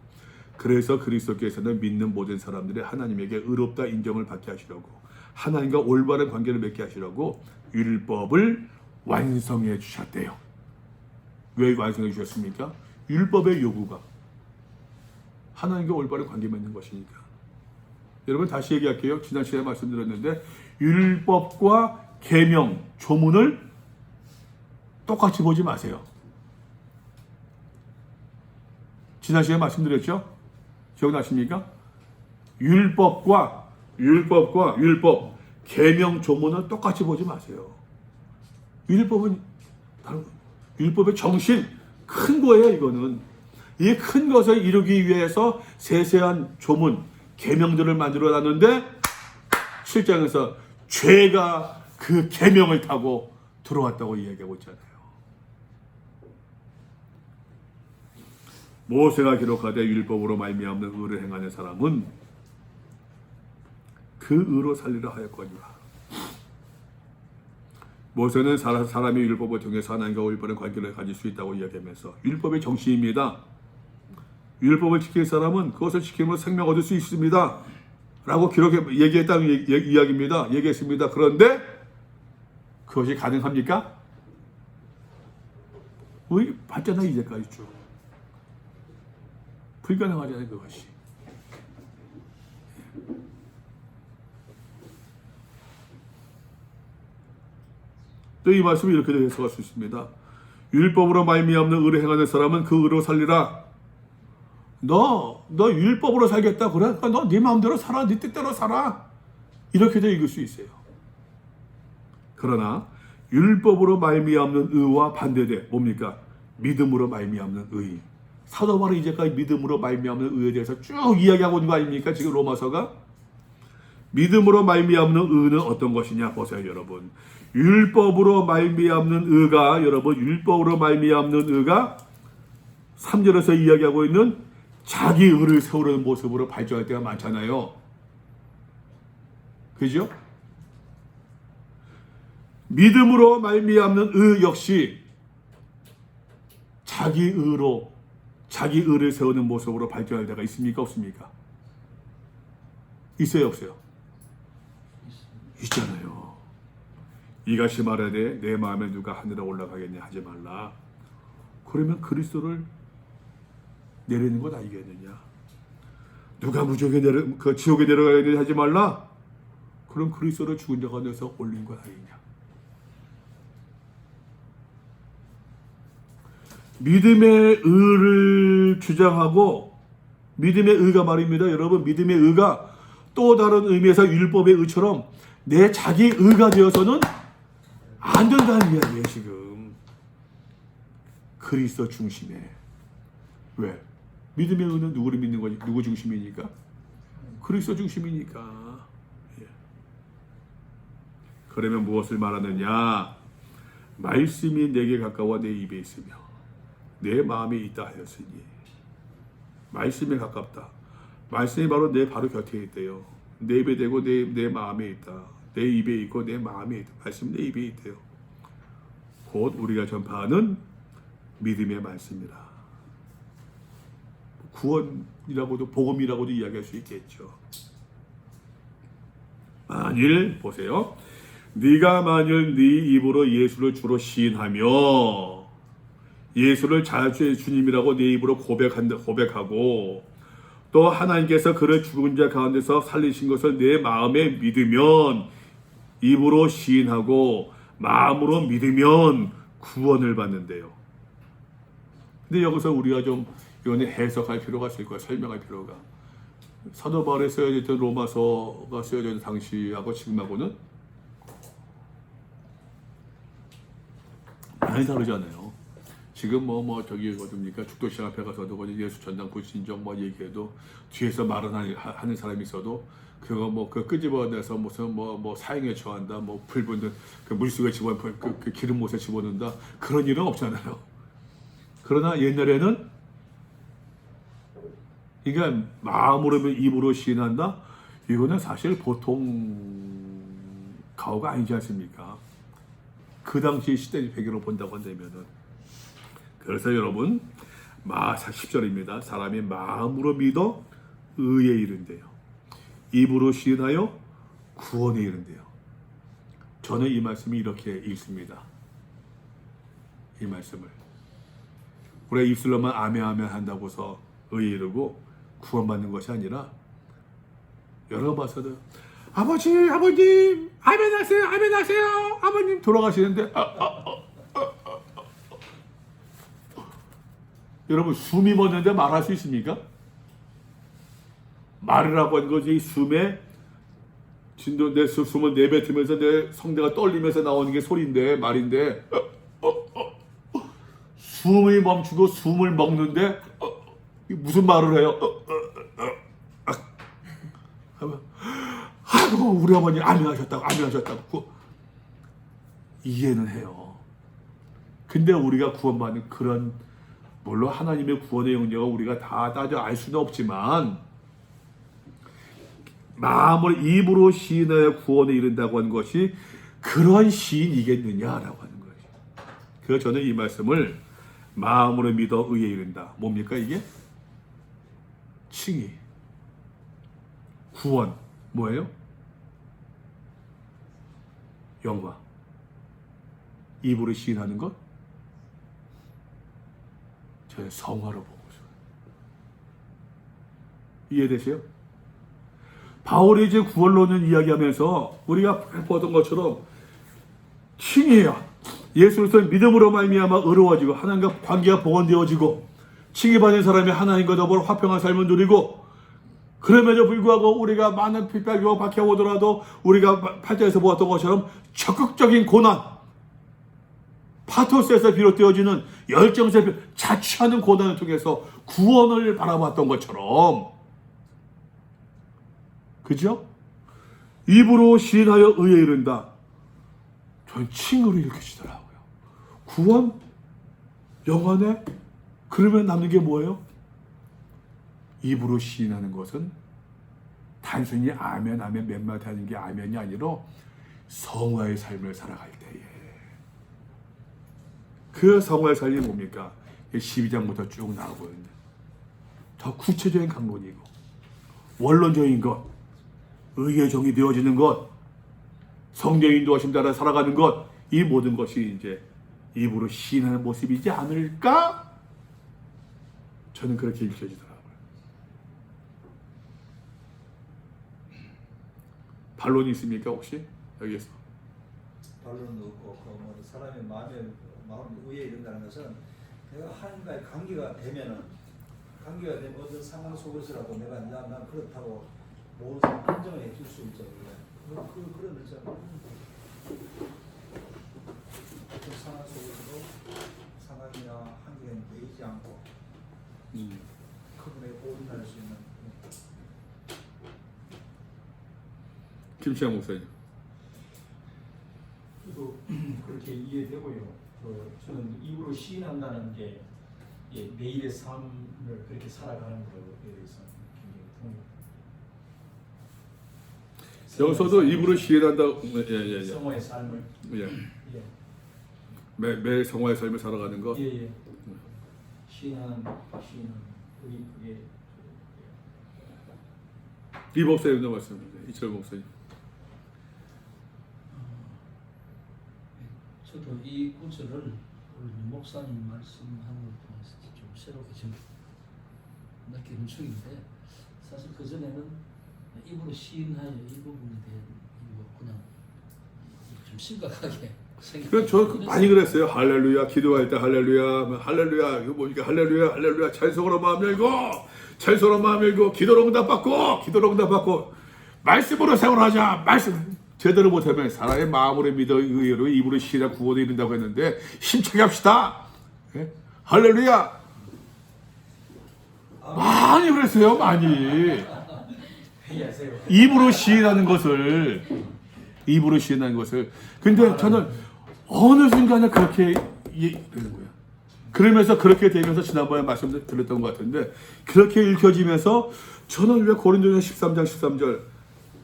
그래서 그리스도께서는 믿는 모든 사람들이 하나님에게 의롭다 인정을 받게 하시려고 하나님과 올바른 관계를 맺게 하시려고 율법을 완성해 주셨대요. 왜 완성해 주셨습니까? 율법의 요구가 하나님과 올바른 관계 맺는 것이니까. 여러분 다시 얘기할게요. 지난 시간에 말씀드렸는데 율법과 계명, 조문을 똑같이 보지 마세요. 지난 시간에 말씀드렸죠? 기억나십니까? 율법, 계명, 조문을 똑같이 보지 마세요. 율법의 정신, 큰 거예요. 이거는 이 큰 것을 이루기 위해서 세세한 조문, 계명들을 만들어놨는데 7장에서 죄가 그 계명을 타고 들어왔다고 이야기하고 있잖아요. 모세가 기록하되 율법으로 말미암는 의를 행하는 사람은 그 의로 살리라 하였거니와. 모세는 사람이 율법을 통해서 하나님과 올바른 관계를 가질 수 있다고 이야기하면서 율법의 정신입니다. 율법을 지킬 사람은 그것을 지킴으로 생명 얻을 수 있습니다. 라고 얘기했다는 이야기입니다. 얘기했습니다. 그런데 그것이 가능합니까? 우리 봤잖아 이제까지 쭉. 불가능하잖아요 그것이. 또 이 말씀을 이렇게 해석할 수 있습니다. 율법으로 말미암는 의를 행하는 사람은 그 의로 살리라. 너 율법으로 살겠다 그래? 너 네 마음대로 살아, 네 뜻대로 살아. 이렇게도 읽을 수 있어요. 그러나 율법으로 말미암는 의와 반대돼 뭡니까? 믿음으로 말미암는 의. 사도 바울이 이제까지 믿음으로 말미암는 의에 대해서 쭉 이야기하고 있는 거 아닙니까? 지금 로마서가. 믿음으로 말미암는 의는 어떤 것이냐 보세요 여러분. 율법으로 말미암는 의가 여러분 율법으로 말미암는 의가 3절에서 이야기하고 있는 자기 의를 세우려는 모습으로 발전할 때가 많잖아요. 그죠? 믿음으로 말미암는 의 역시 자기 의로 자기 의를 세우는 모습으로 발전할 때가 있습니까 없습니까? 있어요 없어요? 있잖아요. 이같이 말하되 내 마음에 누가 하늘에 올라가겠냐 하지 말라. 그러면 그리스도를 내리는 것 아니겠느냐? 누가 무적에 지옥에 내려가겠냐 하지 말라. 그럼 그리스도를 죽은 자 가운데서 올린 것 아니냐? 믿음의 의를 주장하고 믿음의 의가 말입니다. 여러분 믿음의 의가 또 다른 의미에서 율법의 의처럼 내 자기 의가 되어서는 안 된다는 이야기예요 지금. 그리스도 중심에. 왜? 믿음의 의는 누구를 믿는 거지? 누구 중심이니까? 그리스도 중심이니까. 예. 그러면 무엇을 말하느냐? 말씀이 내게 가까워 내 입에 있으며 내 마음에 있다 하였으니. 말씀에 가깝다. 말씀이 바로 내 바로 곁에 있대요. 내 입에 대고 내 마음에 있다. 내 입에 있고 내 마음에 있다. 말씀이 내 입에 있대요. 곧 우리가 전파하는 믿음의 말씀이라. 구원이라고도 복음이라고도 이야기할 수 있겠죠. 만일 보세요. 네가 만일 네 입으로 예수를 주로 시인하며 예수를 자주의 주님이라고 네 입으로 고백하고 또 하나님께서 그를 죽은 자 가운데서 살리신 것을 내 마음에 믿으면 입으로 시인하고 마음으로 믿으면 구원을 받는데요. 근데 여기서 우리가 좀 이거는 해석할 필요가 있을 거야. 설명할 필요가. 사도 바울에 쓰여졌던 로마서가 쓰여졌던 당시하고 지금하고는 많이 다르잖아요. 지금 저기 어딥니까 죽도시장 앞에 가서도 예수 전당 불신정 얘기해도 뒤에서 말은 하는 사람이 있어도 그거 그 끄집어내서 무슨 사형에 처한다 불 붙는 그 물속에 그 기름 못에 집어넣는다 그런 일은 없잖아요. 그러나 옛날에는 그러니까 마음으로 입으로 시인한다 이거는 사실 보통 가오가 아니지 않습니까? 그 당시 시대 배경으로 본다고 한다면은. 그래서 여러분 10절입니다. 사람이 마음으로 믿어 의에 이른대요. 입으로 시인하여 구원에 이른대요. 저는 이 말씀이 이렇게 읽습니다. 이 말씀을 우리가 입술로만 아멘 아멘 한다고서 의에 이르고 구원받는 것이 아니라 여러 번 봐서도 아버님 아멘 하세요 아멘 하세요 아버님 돌아가시는데 여러분 숨이 멎는데 말할 수 있습니까? 말이라고 하는 것이 숨에 진도 내 숨을 내뱉으면서 내 성대가 떨리면서 나오는 게 소리인데 말인데 숨이 멈추고 숨을 먹는데 무슨 말을 해요? 아이고 우리 어머니 아멘하셨다고 이해는 해요. 근데 우리가 구원받는 그런 물론 하나님의 구원의 영역을 우리가 다 따져 알 수는 없지만 마음을 입으로 시인하여 구원에 이른다고 하는 것이 그런 시인이겠느냐라고 하는 거예요. 그래서 저는 이 말씀을 마음으로 믿어 의에 이른다. 뭡니까 이게? 칭의, 구원, 뭐예요? 영화. 입으로 시인하는 것? 저는 성화로 보고 있어요. 이해되세요? 바울이 이제 구원론을 이야기하면서 우리가 보던 것처럼 칭의야. 예수를 믿음으로 말미암아 의로워지고 하나님과 관계가 복원되어지고 칭의받은 사람이 하나님과 더불어 화평한 삶을 누리고 그럼에도 불구하고 우리가 많은 핍박이고 박해오더라도 우리가 8장에서 보았던 것처럼 적극적인 고난 파토스에서 비롯되어지는 열정에서 자취하는 고난을 통해서 구원을 바라봤던 것처럼 그죠? 입으로 시인하여 의에 이른다. 저는 칭으로 일으키시더라고요. 구원? 영원해? 그러면 남는 게 뭐예요? 입으로 시인하는 것은 단순히 아멘 아멘 몇 마디 하는 게 아멘이 아니라 성화의 삶을 살아갈 때에 그 성화의 삶이 뭡니까? 12장부터 쭉 나오고 있는데 더 구체적인 강론이고 원론적인 것 의의 종이 되어지는 것 성령의 인도하심 따라 살아가는 것 이 모든 것이 이제 입으로 시인하는 모습이지 않을까? 저는 그렇게 읽혀지더라고요. 반론이 있습니까 혹시 여기에서? 반론도 없고 뭐 사람의 마음 의에 이른다는 것은 내가 하나님과의 관계가 되면 어떤 상황 속에서라도 내가 난 그렇다고 모든 사람 인정을 해줄 수 있죠. 그런 것처럼 어떤 상황 속에서도 상황이나 한계는 매이지 않고 그분에게 보존할 수 있는 김치환 목사님. 저도 그렇게 이해되고요. 저는 입으로 시인한다는 게 매일의 삶을 그렇게 살아가는 거에 대해서 굉장히 동의합니다. 여기서도 입으로 시인한다. 예. 성화의 삶을 예. 예. 매일 성화의 삶을 살아가는 것. 예. 시인하는 그게 이 목사님도 말씀입니다. 이철 목사님. 저도 이 구절을 오늘 목사님 말씀하는 걸 통해서 좀 새롭게 좀 느끼는 중인데 사실 그 전에는 입으로 시인하여 이 부분에 대한 그냥 좀 심각하게 그래 저 많이 그랬어요. 할렐루야 기도할 때 할렐루야 할렐루야 이거 뭡니까 할렐루야 찬송으로 마음 열고 찬송으로 마음 열고 기도로 응답받고 말씀으로 생활하자 말씀 제대로 못하면 사람의 마음으로 믿어 의로 입으로 시라 구원에 이른다고 했는데 힘차게 합시다. 예? 할렐루야 많이 그랬어요 많이 회의하세요. 입으로 시인하는 것을 근데 저는 어느 순간에 그렇게 되는 거예요. 그러면서 그렇게 되면서 지난번에 말씀드렸던 것 같은데 그렇게 읽혀지면서 저는 왜 고린도전서 13장 13절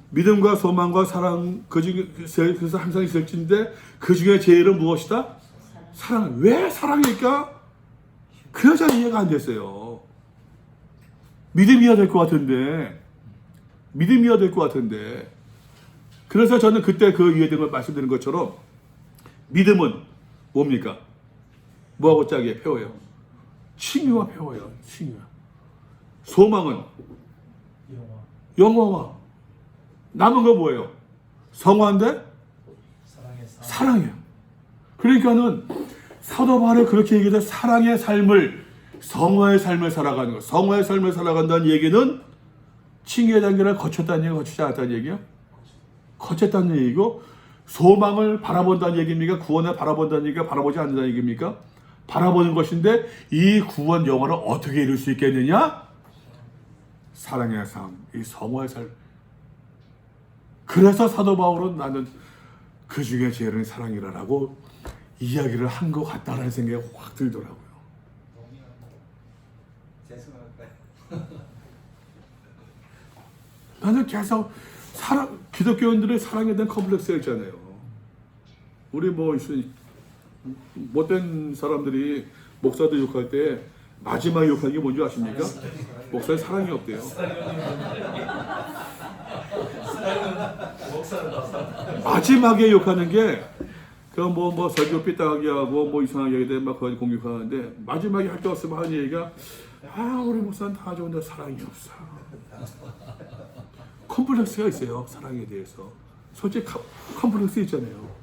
믿음과 소망과 사랑 그중에서 항상 있을진데 그 중에 제일은 무엇이다? 사랑. 왜 사랑일까? 그 여자는 이해가 안 됐어요. 믿음이어야 될 것 같은데 그래서 저는 그때 그 이해된 걸 말씀드린 것처럼 믿음은 뭡니까? 뭐하고 짝이에요? 표어요. 칭의와 표어예요. 칭의와. 소망은 영화와. 남은 거 뭐예요? 성화인데 사랑이에요. 그러니까는 사도 바울이 그렇게 얘기해서 사랑의 삶을 성화의 삶을 살아가는 거. 성화의 삶을 살아간다는 얘기는 칭의의 단계를 거쳤다는 얘기가 거치지 않았다는 얘기야? 거쳤다는 얘기고 소망을 바라본다는 얘기입니까? 구원을 바라본다는 얘기가 바라보지 않는다는 얘기입니까? 바라보는 것인데 이 구원 영혼을 어떻게 이룰 수 있겠느냐? 사랑의 삶, 이 성화의 삶. 그래서 사도 바울은 나는 그 중에 제일은 사랑이라고 이야기를 한 것 같다라는 생각이 확 들더라고요. 죄송할까요? 나는 계속 기독교인들의 사랑에 대한 컴플렉스가 있잖아요. 우리 못된 사람들이 목사들 욕할 때 마지막 욕하는 게 뭔지 아십니까? 목사에 사랑이 없대요. 마지막에 욕하는 게 뭐 설교 삐딱하게 하고 뭐 이상하게 하게 되면 막 그걸 공격하는데 마지막에 할 때 없으면 하는 얘기가 우리 목사는 다 좋은데 사랑이 없어. 컴플렉스가 있어요. 사랑에 대해서. 솔직히 컴플렉스 있잖아요.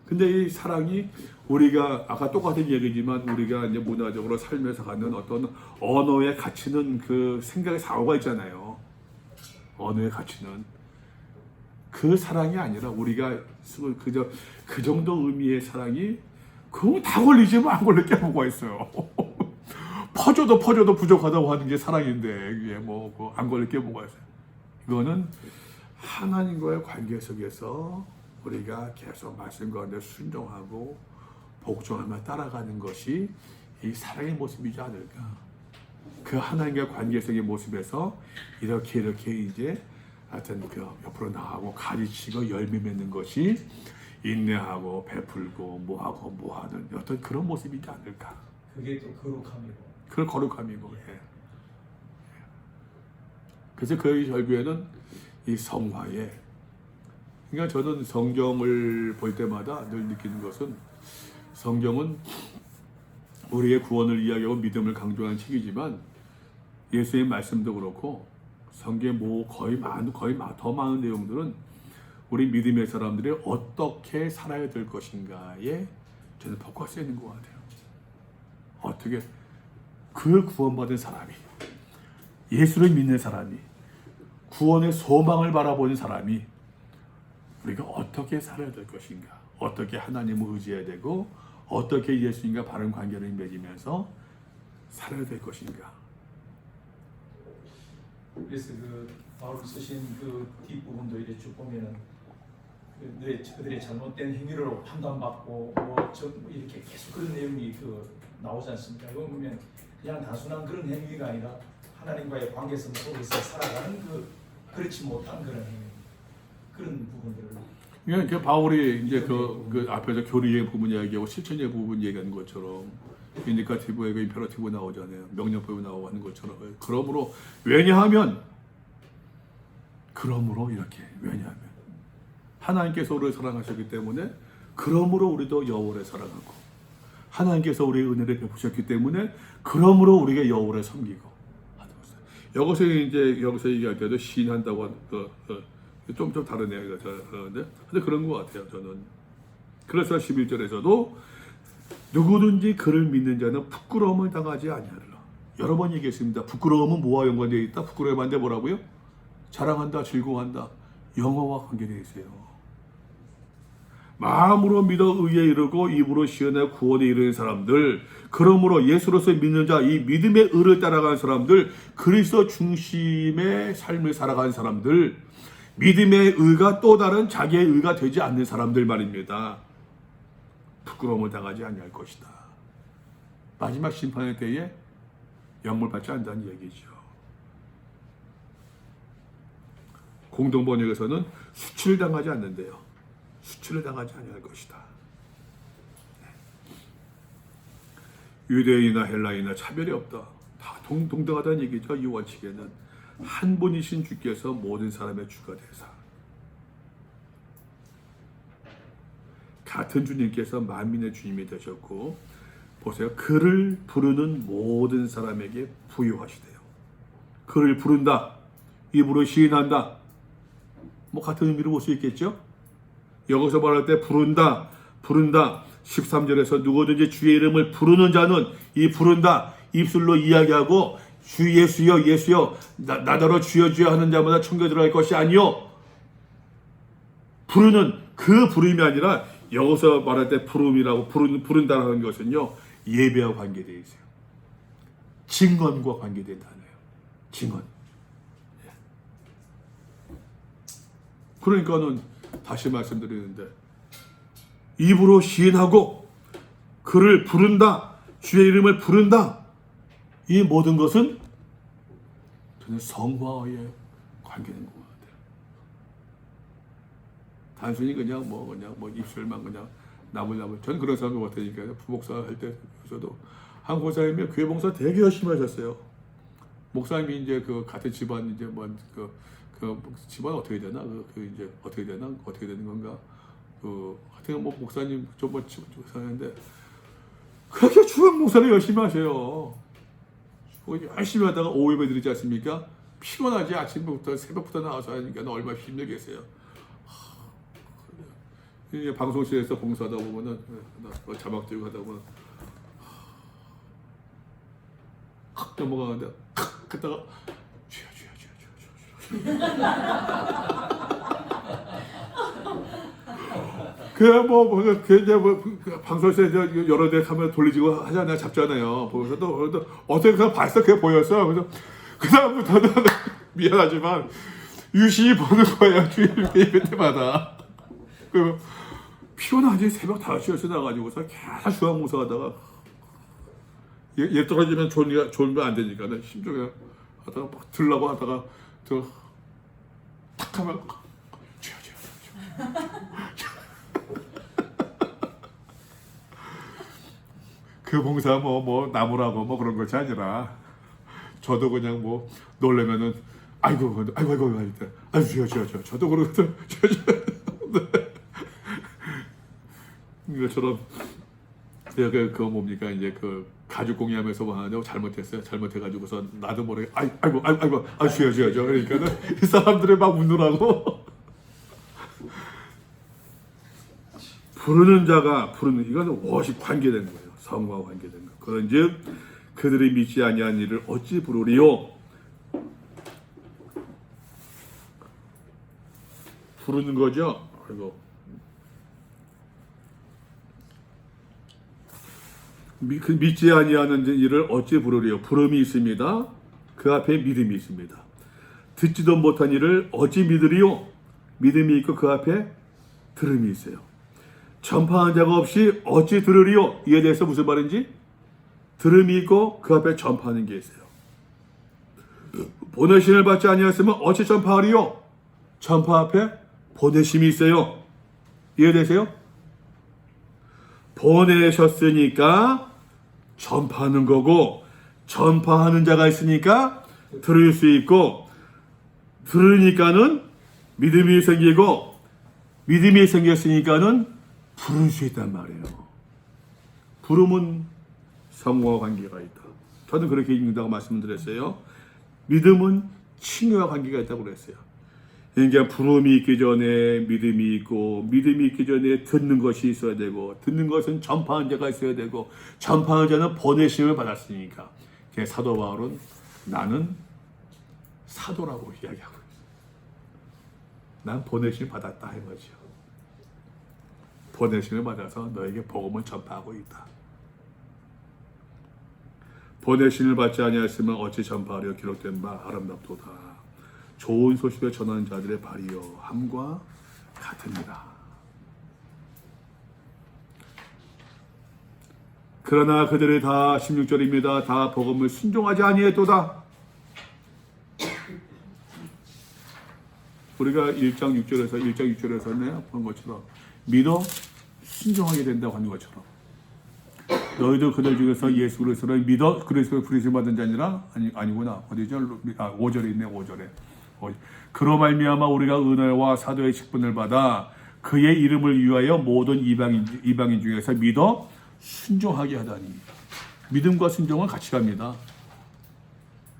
근데 이 사랑이 우리가 아까 똑같은 얘기지만 우리가 이제 문화적으로 삶에서 갖는 어떤 언어의 가치는 그 생각의 사고가 있잖아요. 언어의 가치는 그 사랑이 아니라 우리가 그저 그 정도 의미의 사랑이 그거 다 걸리지만 안 걸릴 게 뭐가 있어요. 퍼줘도 부족하다고 하는 게 사랑인데 이게 뭐 안 걸릴 게 뭐가 있어요. 이거는 하나님과의 관계 속에서 우리가 계속 말씀 가운데 순종하고 복종하며 따라가는 것이 이 사랑의 모습이지 않을까. 그 하나님과의 관계성의 모습에서 이렇게 이제 하여튼 그 옆으로 나가고 가지치고 열매 맺는 것이 인내하고 베풀고 뭐하는 어떤 그런 모습이지 않을까. 그게 또 거룩함이고. 그런 거룩함이고. 예. 그래서 그 결국에는 이 성화에, 그러니까 저는 성경을 볼 때마다 늘 느끼는 것은 성경은 우리의 구원을 이야기하고 믿음을 강조하는 책이지만 예수의 말씀도 그렇고 성경의 거의 더 많은 내용들은 우리 믿음의 사람들이 어떻게 살아야 될 것인가에 저는 포커스가 있는 것 같아요. 어떻게 그 구원받은 사람이, 예수를 믿는 사람이, 구원의 소망을 바라보는 사람이 우리가 어떻게 살아야 될 것인가, 어떻게 하나님을 의지해야 되고 어떻게 예수님과 바른 관계를 맺으면서 살아야 될 것인가. 그래서 그 바울 쓰신 그 뒷부분도 이렇게 쭉 보면은 그들의 잘못된 행위로 판단받고 뭐 이렇게 계속 그런 내용이 나오지 않습니까? 이거 보면 그냥 단순한 그런 행위가 아니라 하나님과의 관계성 속에서 살아가는 그렇지 못한 그런 부분들을. 그러니까 바울이 이제 그 앞에서 교리의 부분 이야기하고 실천의 부분 얘기하는 것처럼 인디카티브에 임페러티브 나오잖아요. 명령법이 나오고 하는 것처럼. 그러므로 왜냐하면 하나님께서 우리를 사랑하셨기 때문에 그러므로 우리도 여호와를 사랑하고 하나님께서 우리의 은혜를 베푸셨기 때문에 그러므로 우리가 여호와를 섬기고 하는 것을. 여기서 얘기할 때도 시인한다고 좀 다르네요. 근데 그런 것 같아요. 저는. 그래서 11절에서도 누구든지 그를 믿는 자는 부끄러움을 당하지 아니하리라. 여러 번 얘기했습니다. 부끄러움은 뭐와 연관되어 있다? 부끄러움 한데 뭐라고요? 자랑한다, 즐거워한다. 영어와 관계되어 있어요. 마음으로 믿어 의에 이르고 입으로 시인하여 구원에 이르는 사람들, 그러므로 예수로서 믿는 자, 이 믿음의 의를 따라가는 사람들, 그리스도 중심의 삶을 살아가는 사람들, 믿음의 의가 또 다른 자기의 의가 되지 않는 사람들 말입니다. 부끄러움을 당하지 아니할 것이다. 마지막 심판의 때에 영물 받지 않는다는 얘기죠. 공동번역에서는 수치를 당하지 않는데요. 수치를 당하지 아니할 것이다. 유대인이나 헬라인이나 차별이 없다. 다 동등하다는 얘기죠. 이 원칙에는 한 분이신 주께서 모든 사람의 주가 되사 같은 주님께서 만민의 주님이 되셨고, 보세요. 그를 부르는 모든 사람에게 부유하시대요. 그를 부른다, 입으로 시인한다, 뭐 같은 의미로 볼 수 있겠죠. 여기서 말할 때 부른다 13절에서 누구든지 주의 이름을 부르는 자는, 이 부른다 입술로 이야기하고 주 예수여 예수여 나더러 주여 주여 하는 자마다 천국에 들어갈 것이 아니요, 부르는 그 부름이 아니라 여기서 말할 때 부름이라고 부른다라는 것은요, 예배와 관계되어 있어요. 증언과 관계된 단어예요. 증언. 그러니까는 다시 말씀드리는데, 입으로 시인하고 그를 부른다, 주의 이름을 부른다, 이 모든 것은 저는 성화에 관계된 것 같아요. 단순히 그냥 입술만 그냥 나물. 전 그런 사람 같으니까요. 부목사 할 때에서도 한 목사님이 교회 봉사 되게 열심히 하셨어요. 목사님이 이제 그 같은 집안 이제 그 집안 어떻게 되나 그 이제 어떻게 되나 어떻게 되는 건가 하여튼 뭐 목사님 좀뭐 사는데 그렇게 주한 목사를 열심히 하세요. 열심히 하다가 오후에 드리지 않습니까? 피곤하지 아침부터 새벽부터 나와서 하니까 얼마나 힘들겠어요. 이제 방송실에서 봉사하다 보면은 자막 들고 하다 보면 탁 넘어가는데 탁 그다가 주여. 방송실에 여러 대 카메라 돌리고 하잖아요, 잡잖아요. 보면서 또 어떻게 그냥 봤어, 그게 보였어. 그래서 그 다음부터는 미안하지만 유심히 보는 거예요, 주일 예배 때마다. 그 피곤하지 새벽 5시에 나가지고서 계속 주황무사 하다가 얘 떨어지면 좋으면 안 되니까는 힘들게 하다가 막 들라고 하다가 탁 하면 주여. 그 봉사 뭐 나무라고 뭐 그런 것이 아니라 저도 그냥 뭐 놀래면은 아이고 주여 저도 그러거든. 이것처럼 그거 뭡니까 이제 그 가죽 공예하면서 뭐 하는데 잘못했어요. 잘못해가지고서 나도 모르게 아이고 주여 그러니까는 이 사람들이 막 웃느라고. 부르는 자가 부르는 이거는 무엇이 관계된 거예요. 성과 관계된 거. 그런즉 그들이 믿지 아니한 일을 어찌 부르리요? 부르는 거죠. 그리고 믿지 아니하는 일을 어찌 부르리요? 부름이 있습니다. 그 앞에 믿음이 있습니다. 듣지도 못한 일을 어찌 믿으리요? 믿음이 있고 그 앞에 들음이 있어요. 전파한 자가 없이 어찌 들으리요? 이에 대해서 무슨 말인지 들음이 있고 그 앞에 전파하는 게 있어요. 보내심을 받지 아니하였으면 어찌 전파하리요? 전파 앞에 보내심이 있어요. 이해되세요? 보내셨으니까 전파하는 거고 전파하는 자가 있으니까 들을 수 있고 들으니까는 믿음이 생기고 믿음이 생겼으니까는 부를 수 있단 말이에요. 부름은 성과 관계가 있다. 저는 그렇게 읽는다고 말씀드렸어요. 믿음은 칭의와 관계가 있다고 그랬어요. 그러니까 부름이 있기 전에 믿음이 있고 믿음이 있기 전에 듣는 것이 있어야 되고 듣는 것은 전파한 자가 있어야 되고 전파한 자는 보내심을 받았으니까 사도 바울은 나는 사도라고 이야기하고 있어요. 난 보내심을 받았다 한 거죠. 보내심을 받아서 너에게 복음을 전파하고 있다. 보내심을 받지 아니하였으면 어찌 전파하려 기록된 바 아름답도다. 좋은 소식을 전하는 자들의 발이요 함과 같으니라. 그러나 그들이 다 16절입니다. 다 복음을 순종하지 아니했도다. 우리가 1장 6절에서 본 것처럼 믿어 순종하게 된다고 하는 것처럼 너희도 그들 중에서 예수 그리스도를 믿어 그리스도의 부르심 받은 자니라 아니구나. 어디죠? 5절에 있네. 5절에. 그로 말미암아 우리가 은혜와 사도의 직분을 받아 그의 이름을 위하여 모든 이방인 중에서 믿어 순종하게 하다니. 믿음과 순종은 같이 갑니다.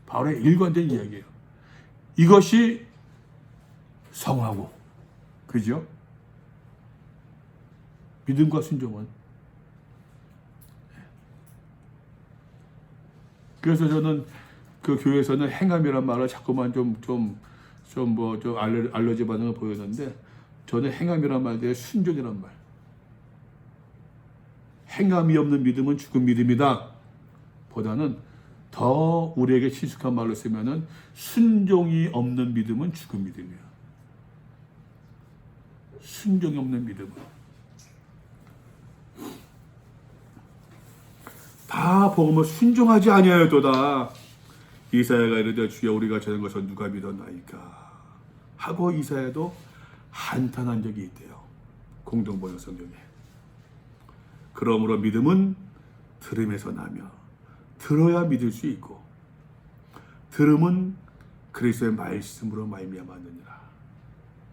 바울의 일관된 이야기예요. 이것이 성하고 그죠? 믿음과 순종은. 그래서 저는 그 교회에서는 행함이란 말을 자꾸만 좀 알러지 반응을 보였는데 저는 행함이란 말 대해 순종이란 말. 행함이 없는 믿음은 죽은 믿음이다. 보다는 더 우리에게 친숙한 말로 쓰면은 순종이 없는 믿음은 죽은 믿음이야. 순종이 없는 믿음은. 다 복음을 순종하지 아니하였도다. 이사야가 이르되 주여 우리가 전한 것을 누가 믿었나이까 하고 이사야도 한탄한 적이 있대요. 공동번역 성경에. 그러므로 믿음은 들음에서 나며 들어야 믿을 수 있고 들음은 그리스도의 말씀으로 말미암았느니라.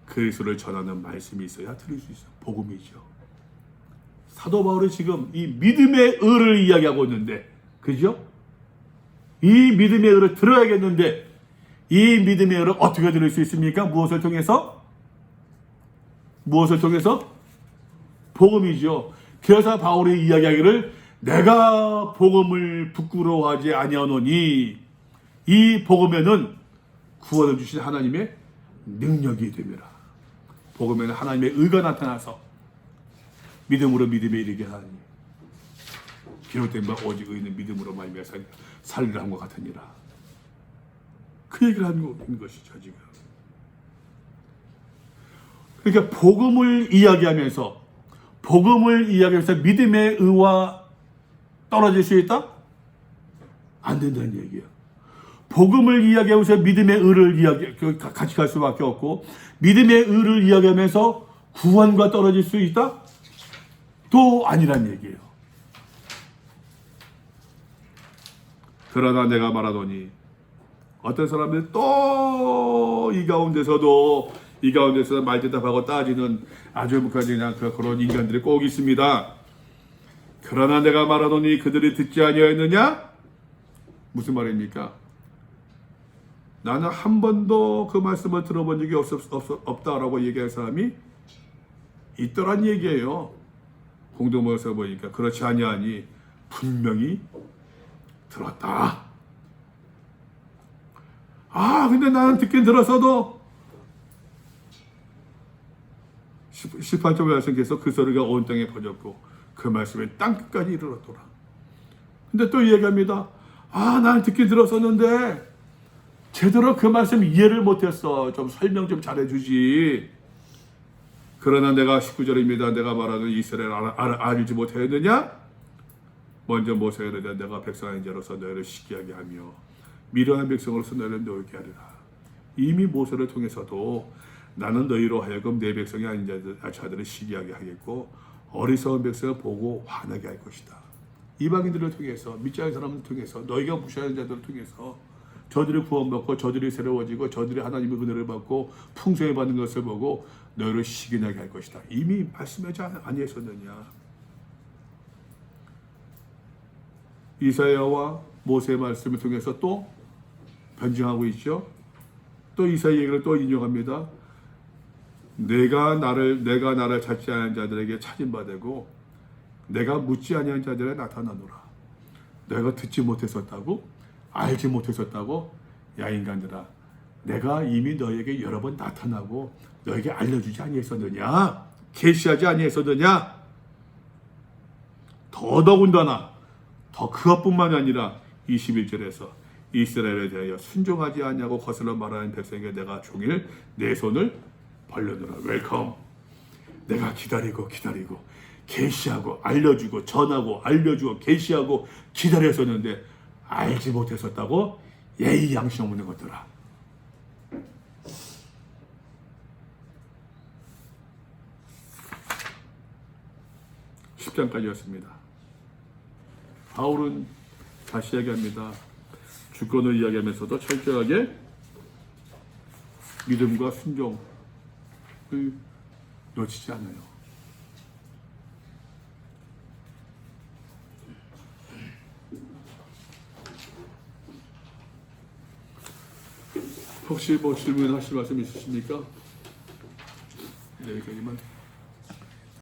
그리스도를 전하는 말씀이 있어야 들을 수 있어. 복음이죠. 사도 바울이 지금 이 믿음의 의를 이야기하고 있는데, 그죠? 이 믿음의 의를 들어야겠는데, 이 믿음의 의를 어떻게 들을 수 있습니까? 무엇을 통해서? 무엇을 통해서? 복음이죠. 그래서 바울이 이야기하기를 내가 복음을 부끄러워하지 아니하노니 이 복음에는 구원을 주신 하나님의 능력이 됨이라. 복음에는 하나님의 의가 나타나서 믿음으로 믿음에 이르게 하니 비롯된 바 오직 의는 믿음으로 말미암아 살리라 함과 같으니라. 그 얘기를 하는 것이죠 지금. 그러니까 복음을 이야기하면서 믿음의 의와 떨어질 수 있다? 안 된다는 얘기예요. 복음을 이야기하면서 믿음의 의를 같이 갈 수밖에 없고, 믿음의 의를 이야기하면서 구원과 떨어질 수 있다? 또 아니란 얘기예요. 그러나 내가 말하더니 어떤 사람들 또 이 가운데서도 말대답하고 따지는 아주 그냥 그런 인간들이 꼭 있습니다. 그러나 내가 말하더니 그들이 듣지 아니하였느냐? 무슨 말입니까? 나는 한 번도 그 말씀을 들어본 적이 없다라고 얘기할 사람이 있더란 얘기예요. 공동모에서 보니까 그렇지 아니하니 분명히 들었다. 근데 나는 듣긴 들었어도 18절 말씀께서 그 소리가 온 땅에 퍼졌고 그 말씀이 땅끝까지 이르렀더라. 근데 또 얘기합니다. 나는 듣긴 들었었는데 제대로 그 말씀 이해를 못했어. 좀 설명 좀 잘해주지. 그러나 내가 19절입니다. 내가 말하는 이스라엘 알지 못하였느냐? 먼저 모세가 이르되 내가 백성의 자로서 너희를 시기하게 하며 미련한 백성으로서 너희를 놀게 하리라. 이미 모세를 통해서도 나는 너희로 하여금 내 백성이 아닌 자들을 시기하게 하겠고 어리석은 백성을 보고 화나게 할 것이다. 이방인들을 통해서, 믿지 않는 사람을 통해서, 너희가 무시하는 자들을 통해서 저들이 구원받고 저들이 새로워지고 저들이 하나님의 은혜를 받고 풍성히 받는 것을 보고 너희를 시기나게 할 것이다. 이미 말씀하지 아니했었느냐. 이사야와 모세의 말씀을 통해서 또 변증하고 있죠. 또 이사야 얘기를 또 인용합니다. 내가 나를 찾지 않은 자들에게 찾은 바 되고 내가 묻지 아니한 자들에 나타나노라. 내가 듣지 못했었다고? 알지 못했었다고? 야 인간들아, 내가 이미 너에게 여러 번 나타나고 너에게 알려주지 아니했었느냐? 계시하지 아니했었느냐? 더더군다나 더 그것뿐만 아니라 21절에서 이스라엘에 대하여 순종하지 아니하고 거슬러 말하는 백성에게 내가 종일 내 손을 벌려놓으라. 웰컴. 내가 기다리고 계시하고 알려주고 전하고 알려주고 계시하고 기다렸었는데 알지 못했었다고? 예의 양심 없는 것들아. (10장까지였습니다) 바울은 다시 이야기합니다. 주권을 이야기하면서도 철저하게 믿음과 순종을 놓치지 않아요. 혹시 질문하실 말씀 있으십니까? 네, 여기까지만.